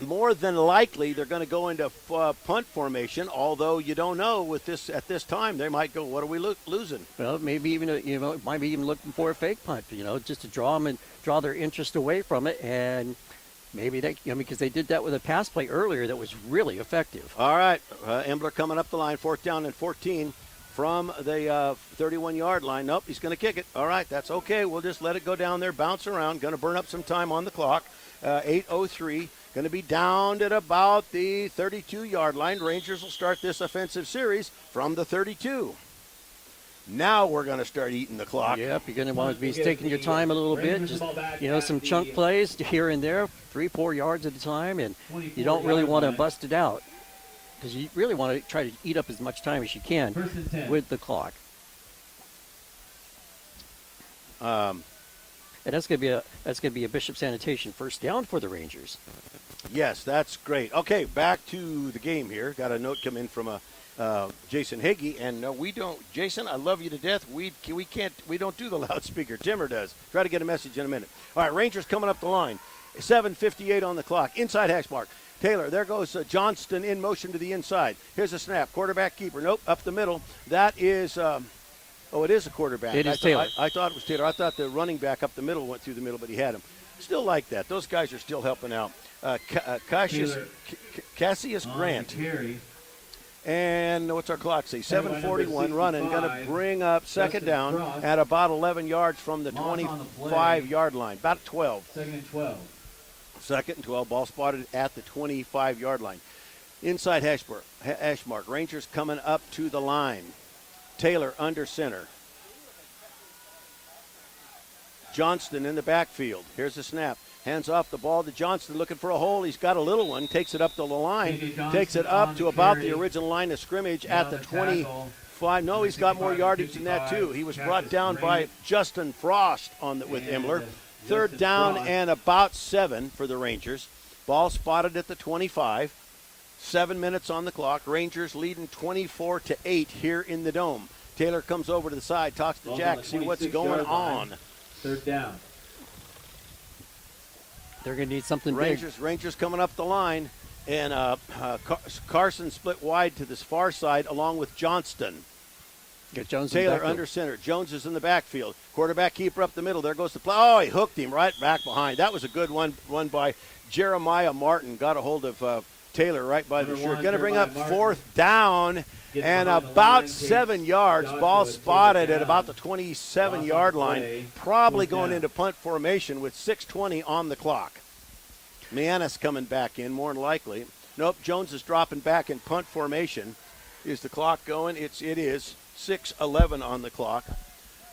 More than likely, they're going to go into punt formation. Although you don't know at this time, they might go. What are we losing? Well, maybe even might be even looking for a fake punt. Just to draw them and draw their interest away from it, and maybe because they did that with a pass play earlier that was really effective. All right, Imbler coming up the line, fourth down and 14 from the 31-yard line. Nope, he's going to kick it. All right, that's okay. We'll just let it go down there, bounce around. Going to burn up some time on the clock. 8:03. Going to be down at about the 32-yard line. Rangers will start this offensive series from the 32. Now we're going to start eating the clock. Yep, you're going to want to be taking your time a little bit. Just, some chunk plays here and there, 3-4 yards at a time, and you don't really want to bust it out because you really want to try to eat up as much time as you can with the clock. And that's going to be a Bishop Sanitation first down for the Rangers. Yes, that's great. Okay, back to the game here. Got a note come in from Jason Higgy, and no, we don't. Jason, I love you to death. We don't do the loudspeaker. Timmer does. Try to get a message in a minute. All right, Rangers coming up the line. 7:58 on the clock. Inside hash mark. Taylor, there goes Johnston in motion to the inside. Here's a snap. Quarterback keeper. Nope, up the middle. That is. It is a quarterback. It is Taylor. I thought it was Taylor. I thought the running back up the middle went through the middle, but he had him. Still like that. Those guys are still helping out. Cassius Grant. And what's our clock say? 7:41 running. Going to bring up second down at about 11 yards from the 25-yard line. About 12. Second and 12. Second and 12. Ball spotted at the 25-yard line. Inside hash mark. Rangers coming up to the line. Taylor under center. Johnston in the backfield. Here's the snap. Hands off the ball to Johnston, looking for a hole. He's got a little one. Takes it up to the line. Takes it up to about the original line of scrimmage at the 25. No, he's got more yardage than that, too. He was brought down by Justin Frost with Imbler. Third down and about 7 for the Rangers. Ball spotted at the 25. 7 minutes on the clock. Rangers leading 24-8 here in the Dome. Taylor comes over to the side, talks to Jack, see what's going on. Third down. They're going to need something big. big. Rangers coming up the line, and Carson split wide to this far side along with Johnston. Get Jones Taylor under center. Jones is in the backfield. Quarterback keeper up the middle. There goes the play. Oh, he hooked him right back behind. That was a good one by Jeremiah Martin. Got a hold of Taylor right by the shirt. Going to bring up fourth down and about 7 yards. Ball spotted at about the 27-yard line. Probably going into punt formation with 6:20 on the clock. Mianis coming back in, more than likely. Nope, Jones is dropping back in punt formation. Is the clock going? It is 6:11 on the clock.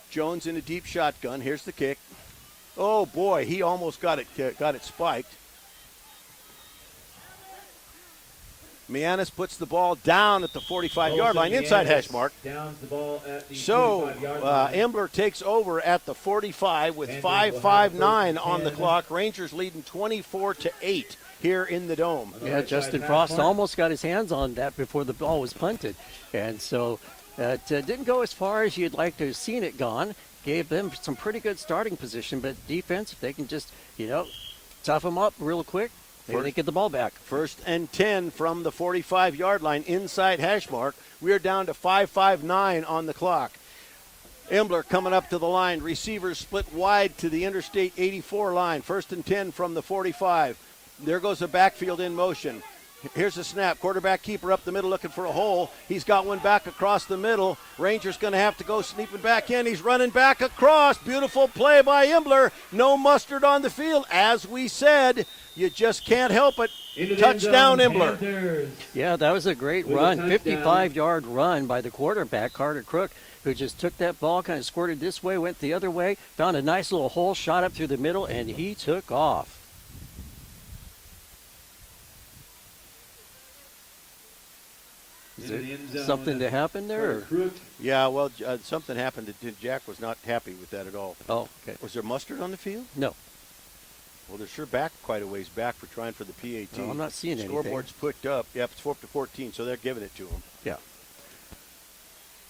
Jones in a deep shotgun. Here's the kick. Oh boy, he almost got it spiked. Mianis puts the ball down at the 45-yard line, inside hash mark. Downs the ball at the so Imbler takes over at the 45 with 5:59 on the clock. Rangers leading 24-8 here in the Dome. Yeah, Justin Frost almost got his hands on that before the ball was punted. And so it didn't go as far as you'd like to have seen it gone. Gave them some pretty good starting position, but defense, if they can just, tough them up real quick, they get the ball back. 1st and 10 from the 45-yard line, inside hash mark. We are down to 5:59 on the clock. Imbler coming up to the line. Receivers split wide to the Interstate 84 line. 1st and 10 from the 45. There goes the backfield in motion. Here's the snap. Quarterback keeper up the middle looking for a hole. He's got one back across the middle. Ranger's going to have to go sneaking back in. He's running back across. Beautiful play by Imbler. No mustard on the field. As we said, you just can't help it. Touchdown, Imbler. Panthers. Yeah, that was a great With a run. touchdown. 55-yard run by the quarterback, Carter Crook, who just took that ball, kind of squirted this way, went the other way, found a nice little hole, shot up through the middle, and he took off. Is Into there the end zone. something to happen there? or- Crook. Yeah, well, something happened. Jack was not happy with that at all. Oh, okay. Was there mustard on the field? No. Well, they're sure back quite a ways back for trying for the PAT. No, I'm not seeing anything. Scoreboard's put up. Yep, it's 4-14, so they're giving it to him. Yeah.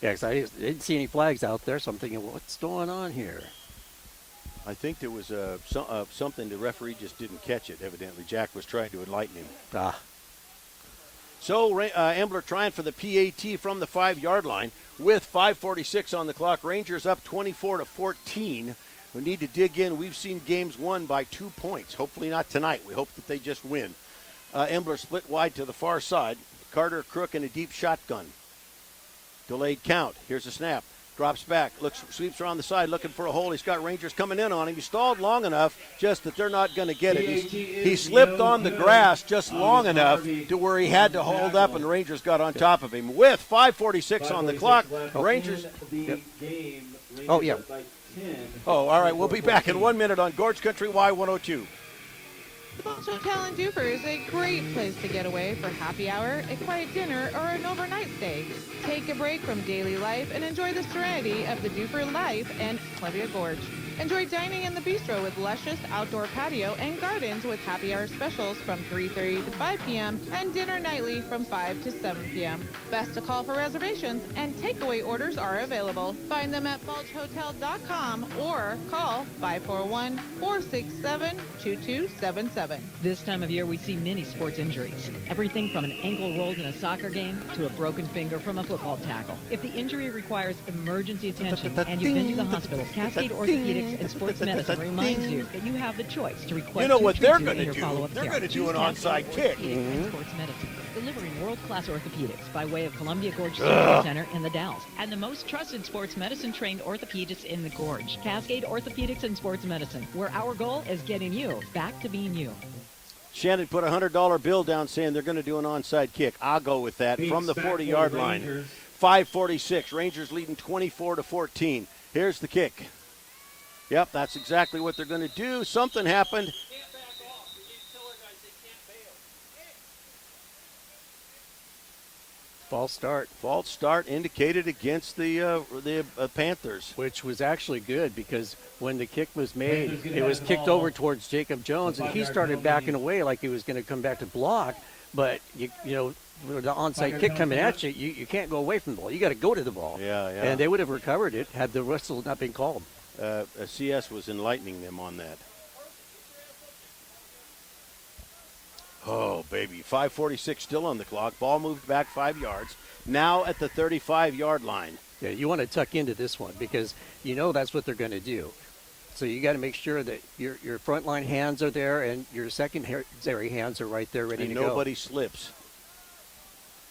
Yeah, 'cause I didn't see any flags out there, so I'm thinking, what's going on here? I think there was something the referee just didn't catch it, evidently. Jack was trying to enlighten him. Ah. So Imbler trying for the PAT from the 5-yard line with 5:46 on the clock. Rangers up 24-14. We need to dig in. We've seen games won by 2 points. Hopefully not tonight. We hope that they just win. Imbler split wide to the far side. Carter Crook in a deep shotgun. Delayed count. Here's a snap. Drops back. Sweeps around the side looking for a hole. He's got Rangers coming in on him. He stalled long enough just that they're not going to get it. He slipped on the grass just long enough to where he had to hold up, and the Rangers got on top of him. With 5:46 on the clock, Rangers. Oh, yeah. Oh, all right. We'll be back in 1 minute on Gorge Country Y102. The Bulge Hotel in Dufur is a great place to get away for happy hour, a quiet dinner, or an overnight stay. Take a break from daily life and enjoy the serenity of the Dufur Life and Columbia Gorge. Enjoy dining in the bistro with luscious outdoor patio and gardens with happy hour specials from 3:30 to 5 p.m. and dinner nightly from 5 to 7 p.m. Best to call for reservations, and takeaway orders are available. Find them at bulgehotel.com or call 541-467-2277. This time of year, we see many sports injuries. Everything from an ankle rolled in a soccer game to a broken finger from a football tackle. If the injury requires emergency attention and you've been to the hospital, Cascade Orthopedics and Sports Medicine reminds you that you have the choice to request You know what they're going to do? They're going to do an onside kick. And Sports Medicine, delivering world-class orthopedics by way of Columbia Gorge Surgery Center in the Dalles, and the most trusted sports medicine-trained orthopedists in the Gorge. Cascade Orthopedics and Sports Medicine, where our goal is getting you back to being you. Shannon put a $100 bill down saying they're going to do an onside kick. I'll go with that from the 40-yard line. 5:46. Rangers leading 24-14. Here's the kick. Yep, that's exactly what they're going to do. Something happened. False start. False start indicated against the Panthers. Which was actually good because when the kick was made, it was kicked over towards Jacob Jones, and he started backing away like he was going to come back to block. But, you know, with the onside kick coming at you, you can't go away from the ball. You got to go to the ball. Yeah. And they would have recovered it had the whistle not been called. CS was enlightening them on that. Oh, baby. 5:46 still on the clock. Ball moved back 5 yards. Now at the 35-yard line. Yeah, you want to tuck into this one because you know that's what they're going to do. So you got to make sure that your front line hands are there and your secondary hands are right there ready to go. Nobody slips.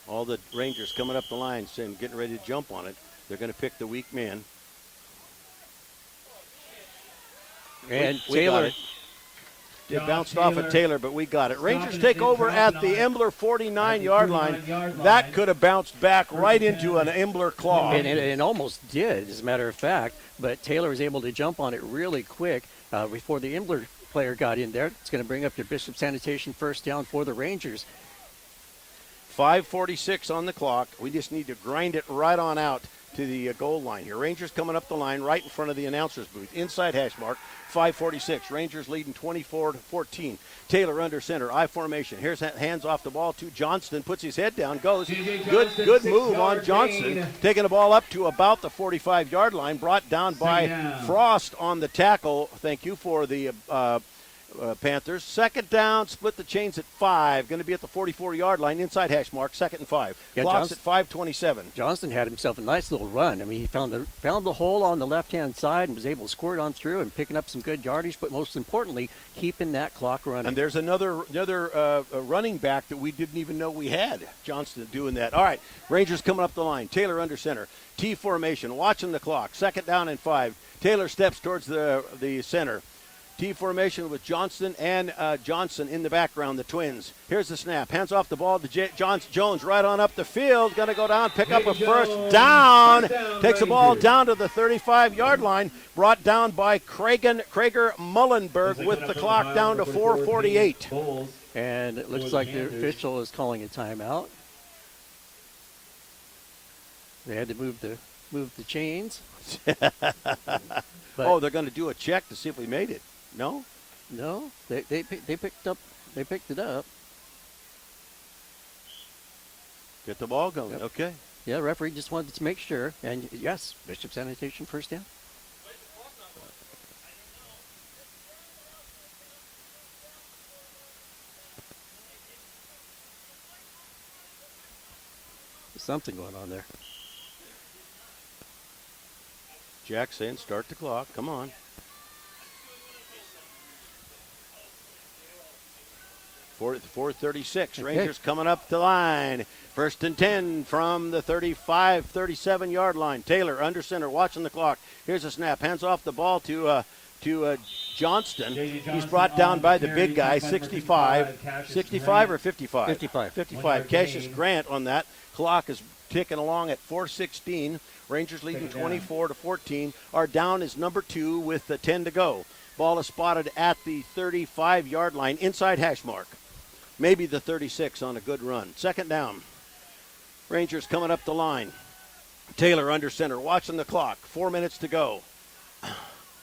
All the Rangers coming up the line saying, getting ready to jump on it. They're going to pick the weak man. And we Taylor. got it. It bounced off of Taylor, but we got it. Rangers take over at the Imbler 49-yard line. That could have bounced back right into an Imbler claw. And it almost did, as a matter of fact. But Taylor was able to jump on it really quick before the Imbler player got in there. It's going to bring up your Bishop Sanitation first down for the Rangers. 5:46 on the clock. We just need to grind it right on out to the goal line here. Rangers coming up the line right in front of the announcer's booth. Inside hash mark, 5:46. Rangers leading 24-14. Taylor under center, I formation. Here's hands off the ball to Johnston. Puts his head down, goes. Good move on Johnston. Taking the ball up to about the 45-yard line. Brought down by Frost on the tackle. Thank you for the Panthers. Second down, split the chains at 5. Going to be at the 44-yard line, inside hash mark, 2nd and 5. Yeah, Clock's at 5:27. Johnston had himself a nice little run. I mean, he found the hole on the left-hand side and was able to squirt on through and picking up some good yardage, but most importantly, keeping that clock running. And there's another running back that we didn't even know we had. Johnston doing that. All right, Rangers coming up the line. Taylor under center. T formation, watching the clock. 2nd down and 5. Taylor steps towards the center. T formation with Johnston and Johnson in the background, the Twins. Here's the snap. Hands off the ball to Jones right on up the field. Going to go down, pick up a first down. Takes the ball down to the 35-yard line. Brought down by Krager Mullenberg with the clock down to 4:48. And it looks like the official is calling a timeout. They had to move the chains. Oh, they're going to do a check to see if we made it. No? No, they picked it up. Get the ball going. Yep. Okay. Yeah, referee just wanted to make sure. And yes, Bishop Sanitation first down. There's something going on there. Jack saying start the clock. Come on. 4:36. Okay. Rangers coming up the line. 1st and 10 from the 35, 37-yard line. Taylor under center, watching the clock. Here's a snap. Hands off the ball to Johnston. He's brought down by the big guy, 65. 65 or 55? 55. 55. Cassius Grant on that. Clock is ticking along at 4:16. Rangers leading 24-14. Our down is number 2 with 10 to go. Ball is spotted at the 35-yard line, inside hash mark. Maybe the 36 on a good run. 2nd down. Rangers coming up the line. Taylor under center, watching the clock. 4 minutes to go.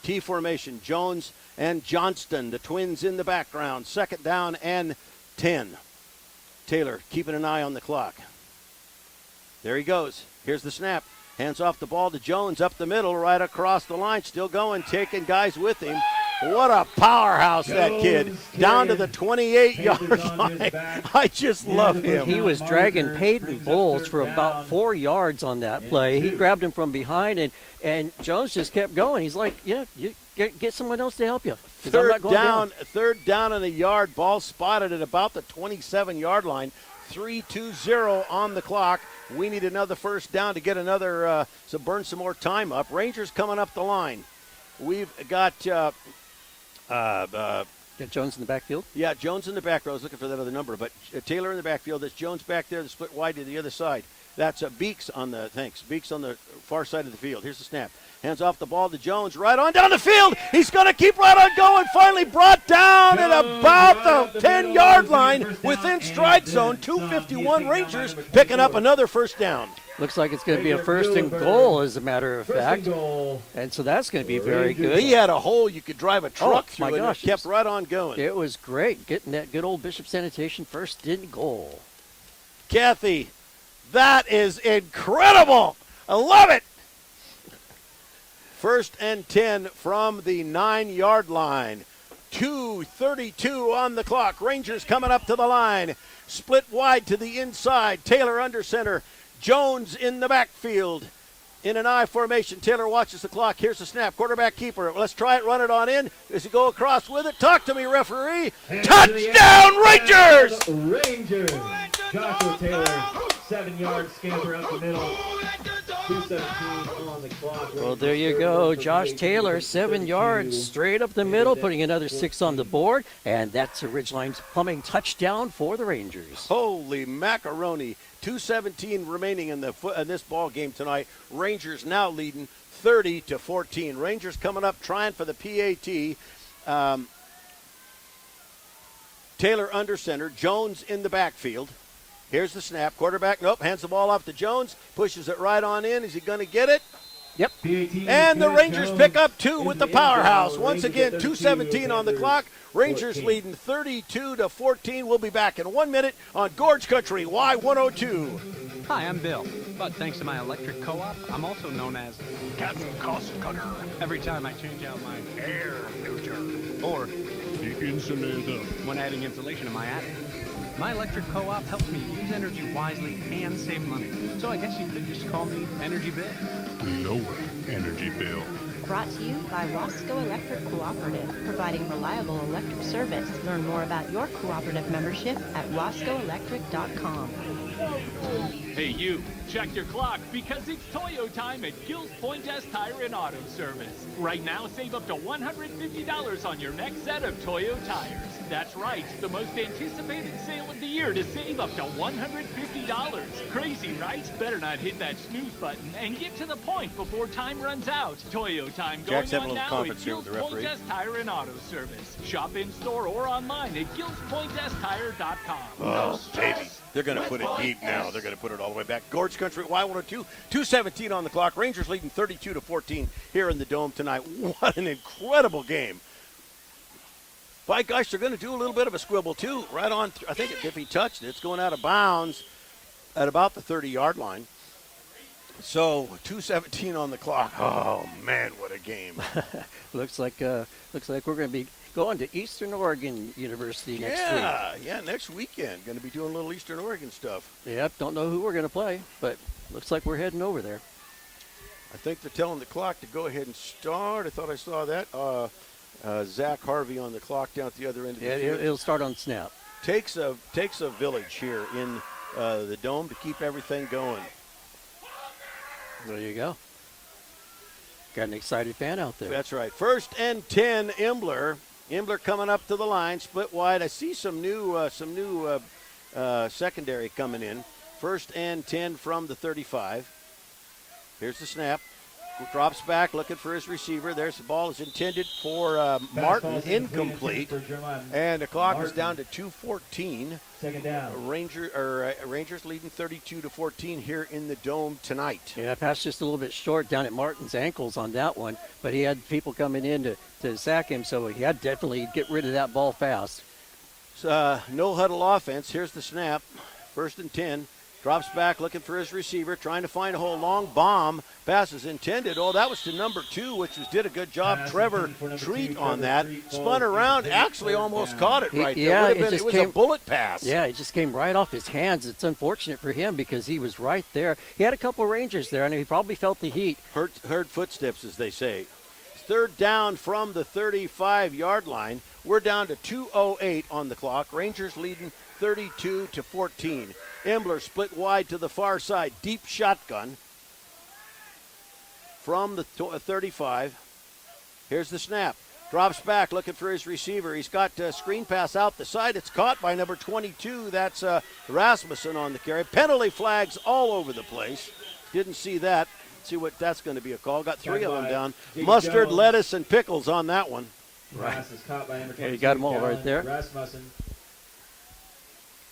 T formation, Jones and Johnston, the Twins in the background. 2nd down and 10. Taylor keeping an eye on the clock. There he goes. Here's the snap. Hands off the ball to Jones up the middle, right across the line. Still going, taking guys with him. What a powerhouse that kid. Down to the 28-yard line. I just love him. He was dragging Peyton Bowles for about 4 yards on that play. He grabbed him from behind, and Jones just kept going. He's like, yeah, you get someone else to help you. Third down and a yard. Ball spotted at about the 27-yard line. 3:20 on the clock. We need another first down to get another, so burn some more time up. Rangers coming up the line. We've got Jones in the backfield? Yeah, Jones in the back row. I was looking for that other number, but Taylor in the backfield. That's Jones back there, the split wide to the other side. That's Beeks on the far side of the field. Here's the snap. Hands off the ball to Jones, right on down the field. He's going to keep right on going. Finally brought down at about the 10-yard line within stride zone. 2:51 Rangers picking up another first down. Looks like it's going to be a 1st and goal, as a matter of fact. And so that's going to be very good. He had a hole you could drive a truck through, and it kept right on going. It was great, getting that good old Bishop Sanitation 1st and goal. Kathy, that is incredible. I love it. 1st and 10 from the 9-yard line. 2:32 on the clock. Rangers coming up to the line. Split wide to the inside. Taylor under center. Jones in the backfield. In an I formation. Taylor watches the clock. Here's the snap. Quarterback keeper. Let's try it. Run it on in. Does he go across with it? Talk to me, referee. Touchdown, Rangers! Rangers. Joshua Taylor, 7-yard scamper up the middle. 2:17 on the clock. Well, there you go. Josh Taylor, 7 yards straight up the middle, putting another 6 on the board. And that's a Ridgeline's Plumbing touchdown for the Rangers. Holy macaroni. 2:17 remaining in this ball game tonight. Rangers now leading 30-14. Rangers coming up trying for the PAT. Taylor under center. Jones in the backfield. Here's the snap. Quarterback, nope, hands the ball off to Jones. Pushes it right on in. Is he going to get it? Yep. And the Rangers pick up 2 with the powerhouse. Once again, 2:17 on the clock. Rangers leading 32-14. We'll be back in 1 minute on Gorge Country Y102. Hi, I'm Bill. But thanks to my electric co-op, I'm also known as Captain Cost Cutter. Every time I change out my air filter or insulator. When adding insulation to my attic. My electric co-op helps me use energy wisely and save money. So I guess you could just call me Energy Bill. Lower energy bill. Brought to you by Wasco Electric Cooperative, providing reliable electric service. Learn more about your cooperative membership at wascoelectric.com. Hey you, check your clock because it's Toyo time at Gills Point S Tire and Auto Service. Right now, save up to $150 on your next set of Toyo tires. That's right, the most anticipated sale of the year to save up to $150. Crazy, right? Better not hit that snooze button and get to the point before time runs out. Toyo time going on now at Gills Point S Tire and Auto Service. Shop in store or online at gillspointtire.com. Oh, baby. They're going to put it deep now. They're going to put it all the way back. Gorge Country, Y102, 2:17 on the clock. Rangers leading 32-14 here in the Dome tonight. What an incredible game. By gosh, they're going to do a little bit of a squibble, too. Right on, I think if he touched it, it's going out of bounds at about the 30-yard line. So 2:17 on the clock. Oh, man, what a game. looks like we're going to be going to Eastern Oregon University next week. Yeah, next weekend. Going to be doing a little Eastern Oregon stuff. Yep, don't know who we're going to play, but looks like we're heading over there. I think they're telling the clock to go ahead and start. I thought I saw that. Zach Harvey on the clock down at the other end of the field. It'll start on snap. Takes a village here in the Dome to keep everything going. There you go. Got an excited fan out there. That's right. 1st and 10, Imbler. Imbler coming up to the line, split wide. I see some new secondary coming in. 1st and 10 from the 35. Here's the snap. Drops back, looking for his receiver. There's the ball is intended for Martin, incomplete, and the clock is down to 2:14. Second down. Rangers leading 32-14 here in the Dome tonight. Yeah, pass just a little bit short down at Martin's ankles on that one, but he had people coming in to sack him, so he had definitely get rid of that ball fast. No huddle offense. Here's the snap. 1st and 10. Drops back, looking for his receiver, trying to find a hole. Long bomb. Pass is intended. Oh, that was to number 2, which did a good job. Trevor Treat on that. Spun around, actually almost caught it right there. It was a bullet pass. Yeah, it just came right off his hands. It's unfortunate for him because he was right there. He had a couple Rangers there, and he probably felt the heat. Heard footsteps, as they say. 3rd down from the 35-yard line. We're down to 2:08 on the clock. Rangers leading 32-14. Imbler split wide to the far side. Deep shotgun from the 35. Here's the snap. Drops back, looking for his receiver. He's got a screen pass out the side. It's caught by number 22. That's Rasmussen on the carry. Penalty flags all over the place. Didn't see that. See what that's going to be a call. Got 3 of them down. Mustard, lettuce, and pickles on that one. Right. Is caught by number 22. Yeah, you got them all right there. Rasmussen.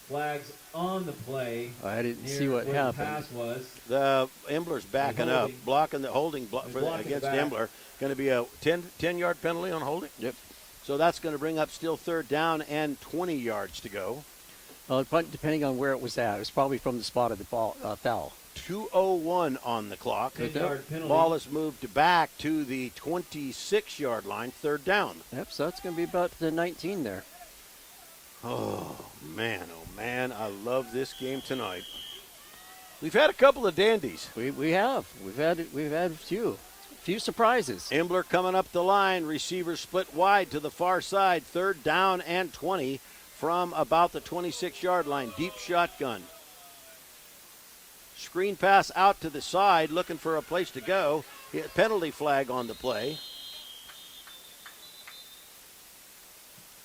Flags on the play. I didn't see what happened. The pass was. The Imbler's backing up, blocking the holding against Imbler. Going to be a 10-yard penalty on holding. Yep. So that's going to bring up still 3rd down and 20 yards to go. Well, depending on where it was at, it was probably from the spot of the foul. 2:01 on the clock. Ball is moved back to the 26-yard line, 3rd down. Yep, so it's going to be about the 19 there. Oh, man, I love this game tonight. We've had a couple of dandies. We have. We've had a few surprises. Imbler coming up the line. Receiver split wide to the far side. 3rd down and 20 from about the 26-yard line. Deep shotgun. Screen pass out to the side, looking for a place to go. Penalty flag on the play.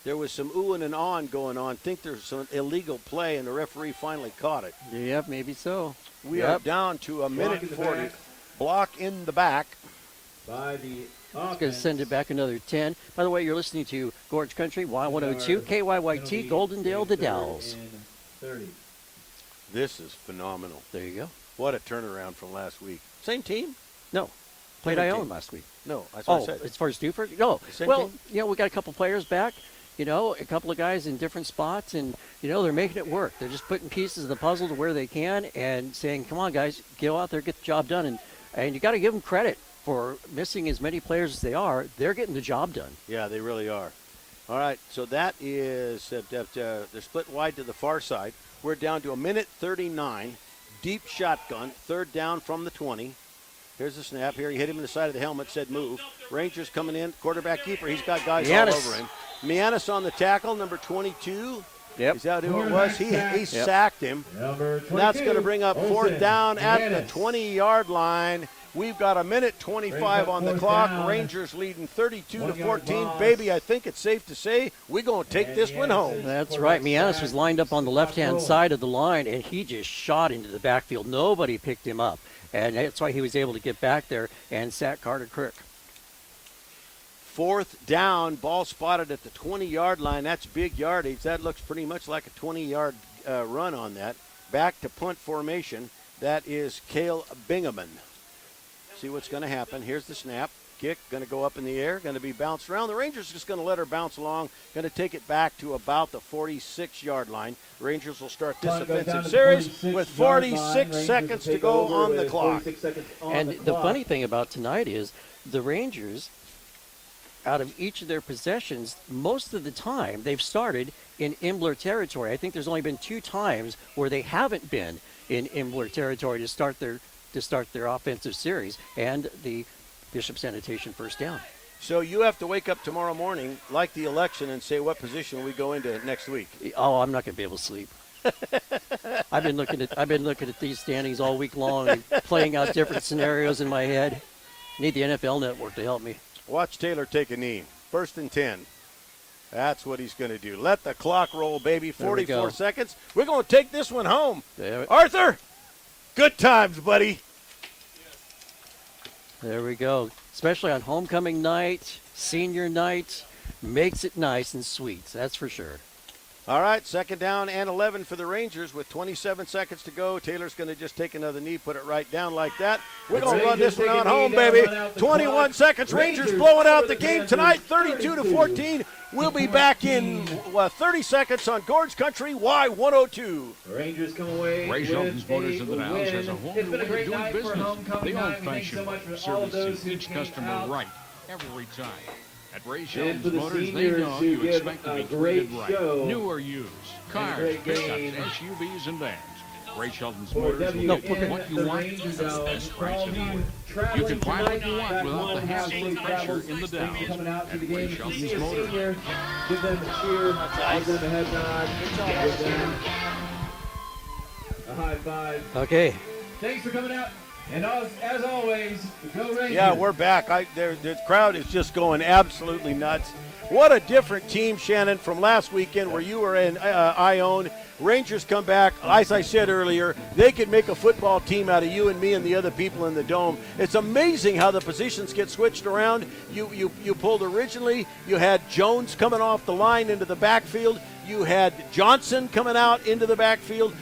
There was some oohing and ahhing going on. I think there's some illegal play, and the referee finally caught it. Yep, maybe so. We are down to a minute and 40. Block in the back. By the offense. It's going to send it back another 10. By the way, you're listening to Gorge Country, Y102, KYYT, Goldendale, the Dalles. 30. This is phenomenal. There you go. What a turnaround from last week. Same team? No. Played Ione last week. No, that's what I said. As far as Duford? No. Same team? We got a couple players back. A couple of guys in different spots, and, they're making it work. They're just putting pieces of the puzzle to where they can and saying, come on, guys, go out there, get the job done. And you got to give them credit for missing as many players as they are. They're getting the job done. Yeah, they really are. All right, so that is they're split wide to the far side. We're down to 1:39. Deep shotgun, third down from the 20. Here's the snap. Here he hit him in the side of the helmet, said move. Rangers coming in, quarterback keeper. He's got guys all over him. Mianis on the tackle, number 22. Yep. Is that who it was? He sacked him. And that's going to bring up fourth down at the 20-yard line. We've got 1:25 on the clock. Down. Rangers leading 32-14. Baby, I think it's safe to say we're going to take this one home. That's right. Mianis was lined up on the left-hand side of the line, and he just shot into the backfield. Nobody picked him up, and that's why he was able to get back there and sack Carter Crick. Fourth down, ball spotted at the 20-yard line. That's big yardage. That looks pretty much like a 20-yard run on that. Back to punt formation. That is Cale Bingaman. See what's going to happen. Here's the snap. Kick, going to go up in the air, going to be bounced around. The Rangers just going to let her bounce along, going to take it back to about the 46-yard line. The Rangers will start this offensive series with 46 seconds to go on the clock. And the funny thing about tonight is the Rangers, out of each of their possessions, most of the time they've started in Imbler territory. I think there's only been 2 times where they haven't been in Imbler territory to start their offensive series, and the Bishop Sanitation first down. So you have to wake up tomorrow morning, like the election, and say what position will we go into next week. Oh, I'm not going to be able to sleep. I've been looking at these standings all week long and playing out different scenarios in my head. Need the NFL Network to help me. Watch Taylor take a knee. 1st and 10. That's what he's going to do. Let the clock roll, baby. 44 seconds. We're going to take this one home. Arthur, good times, buddy. There we go. Especially on homecoming night, senior night, makes it nice and sweet. That's for sure. All right, 2nd down and 11 for the Rangers with 27 seconds to go. Taylor's going to just take another knee, put it right down like that. We're going to run this one on home, baby. 21 seconds. Rangers blowing out the game tonight, 32-14. We'll be back in 30 seconds on Gord's Country Y102. Rangers come away. Ray Shelton's Motors in the Downs has a whole It's new been a way of great doing night for business. homecoming The night. Thanks old-fashioned so much way, for all of those servicing who each came customer out. right every time. At Ray And Shelton's for the Motors, they seniors know who you give expect to a be great treated right. show New or used, and a cars, great pickups, game. SUVs, and vans. Ray Shelton's For Motors will WN, get what you the want Rangers at the Dome. best For price all in the of you world. traveling You can buy what you tonight, want back without home, the have hassle safe and pressure travels. in the Thanks for Downs. coming out to the At Ray game. If you Shelton's see a Motors. senior, give them a cheer, give them a head nod, give them a high five. Okay. Thanks for coming out. And as always, go Rangers. Yeah, we're back. The crowd is just going absolutely nuts. What a different team, Shannon, from last weekend where you were in Ione. Rangers come back. As I said earlier, they could make a football team out of you and me and the other people in the dome. It's amazing how the positions get switched around. You pulled originally. You had Jones coming off the line into the backfield. You had Johnson coming out into the backfield.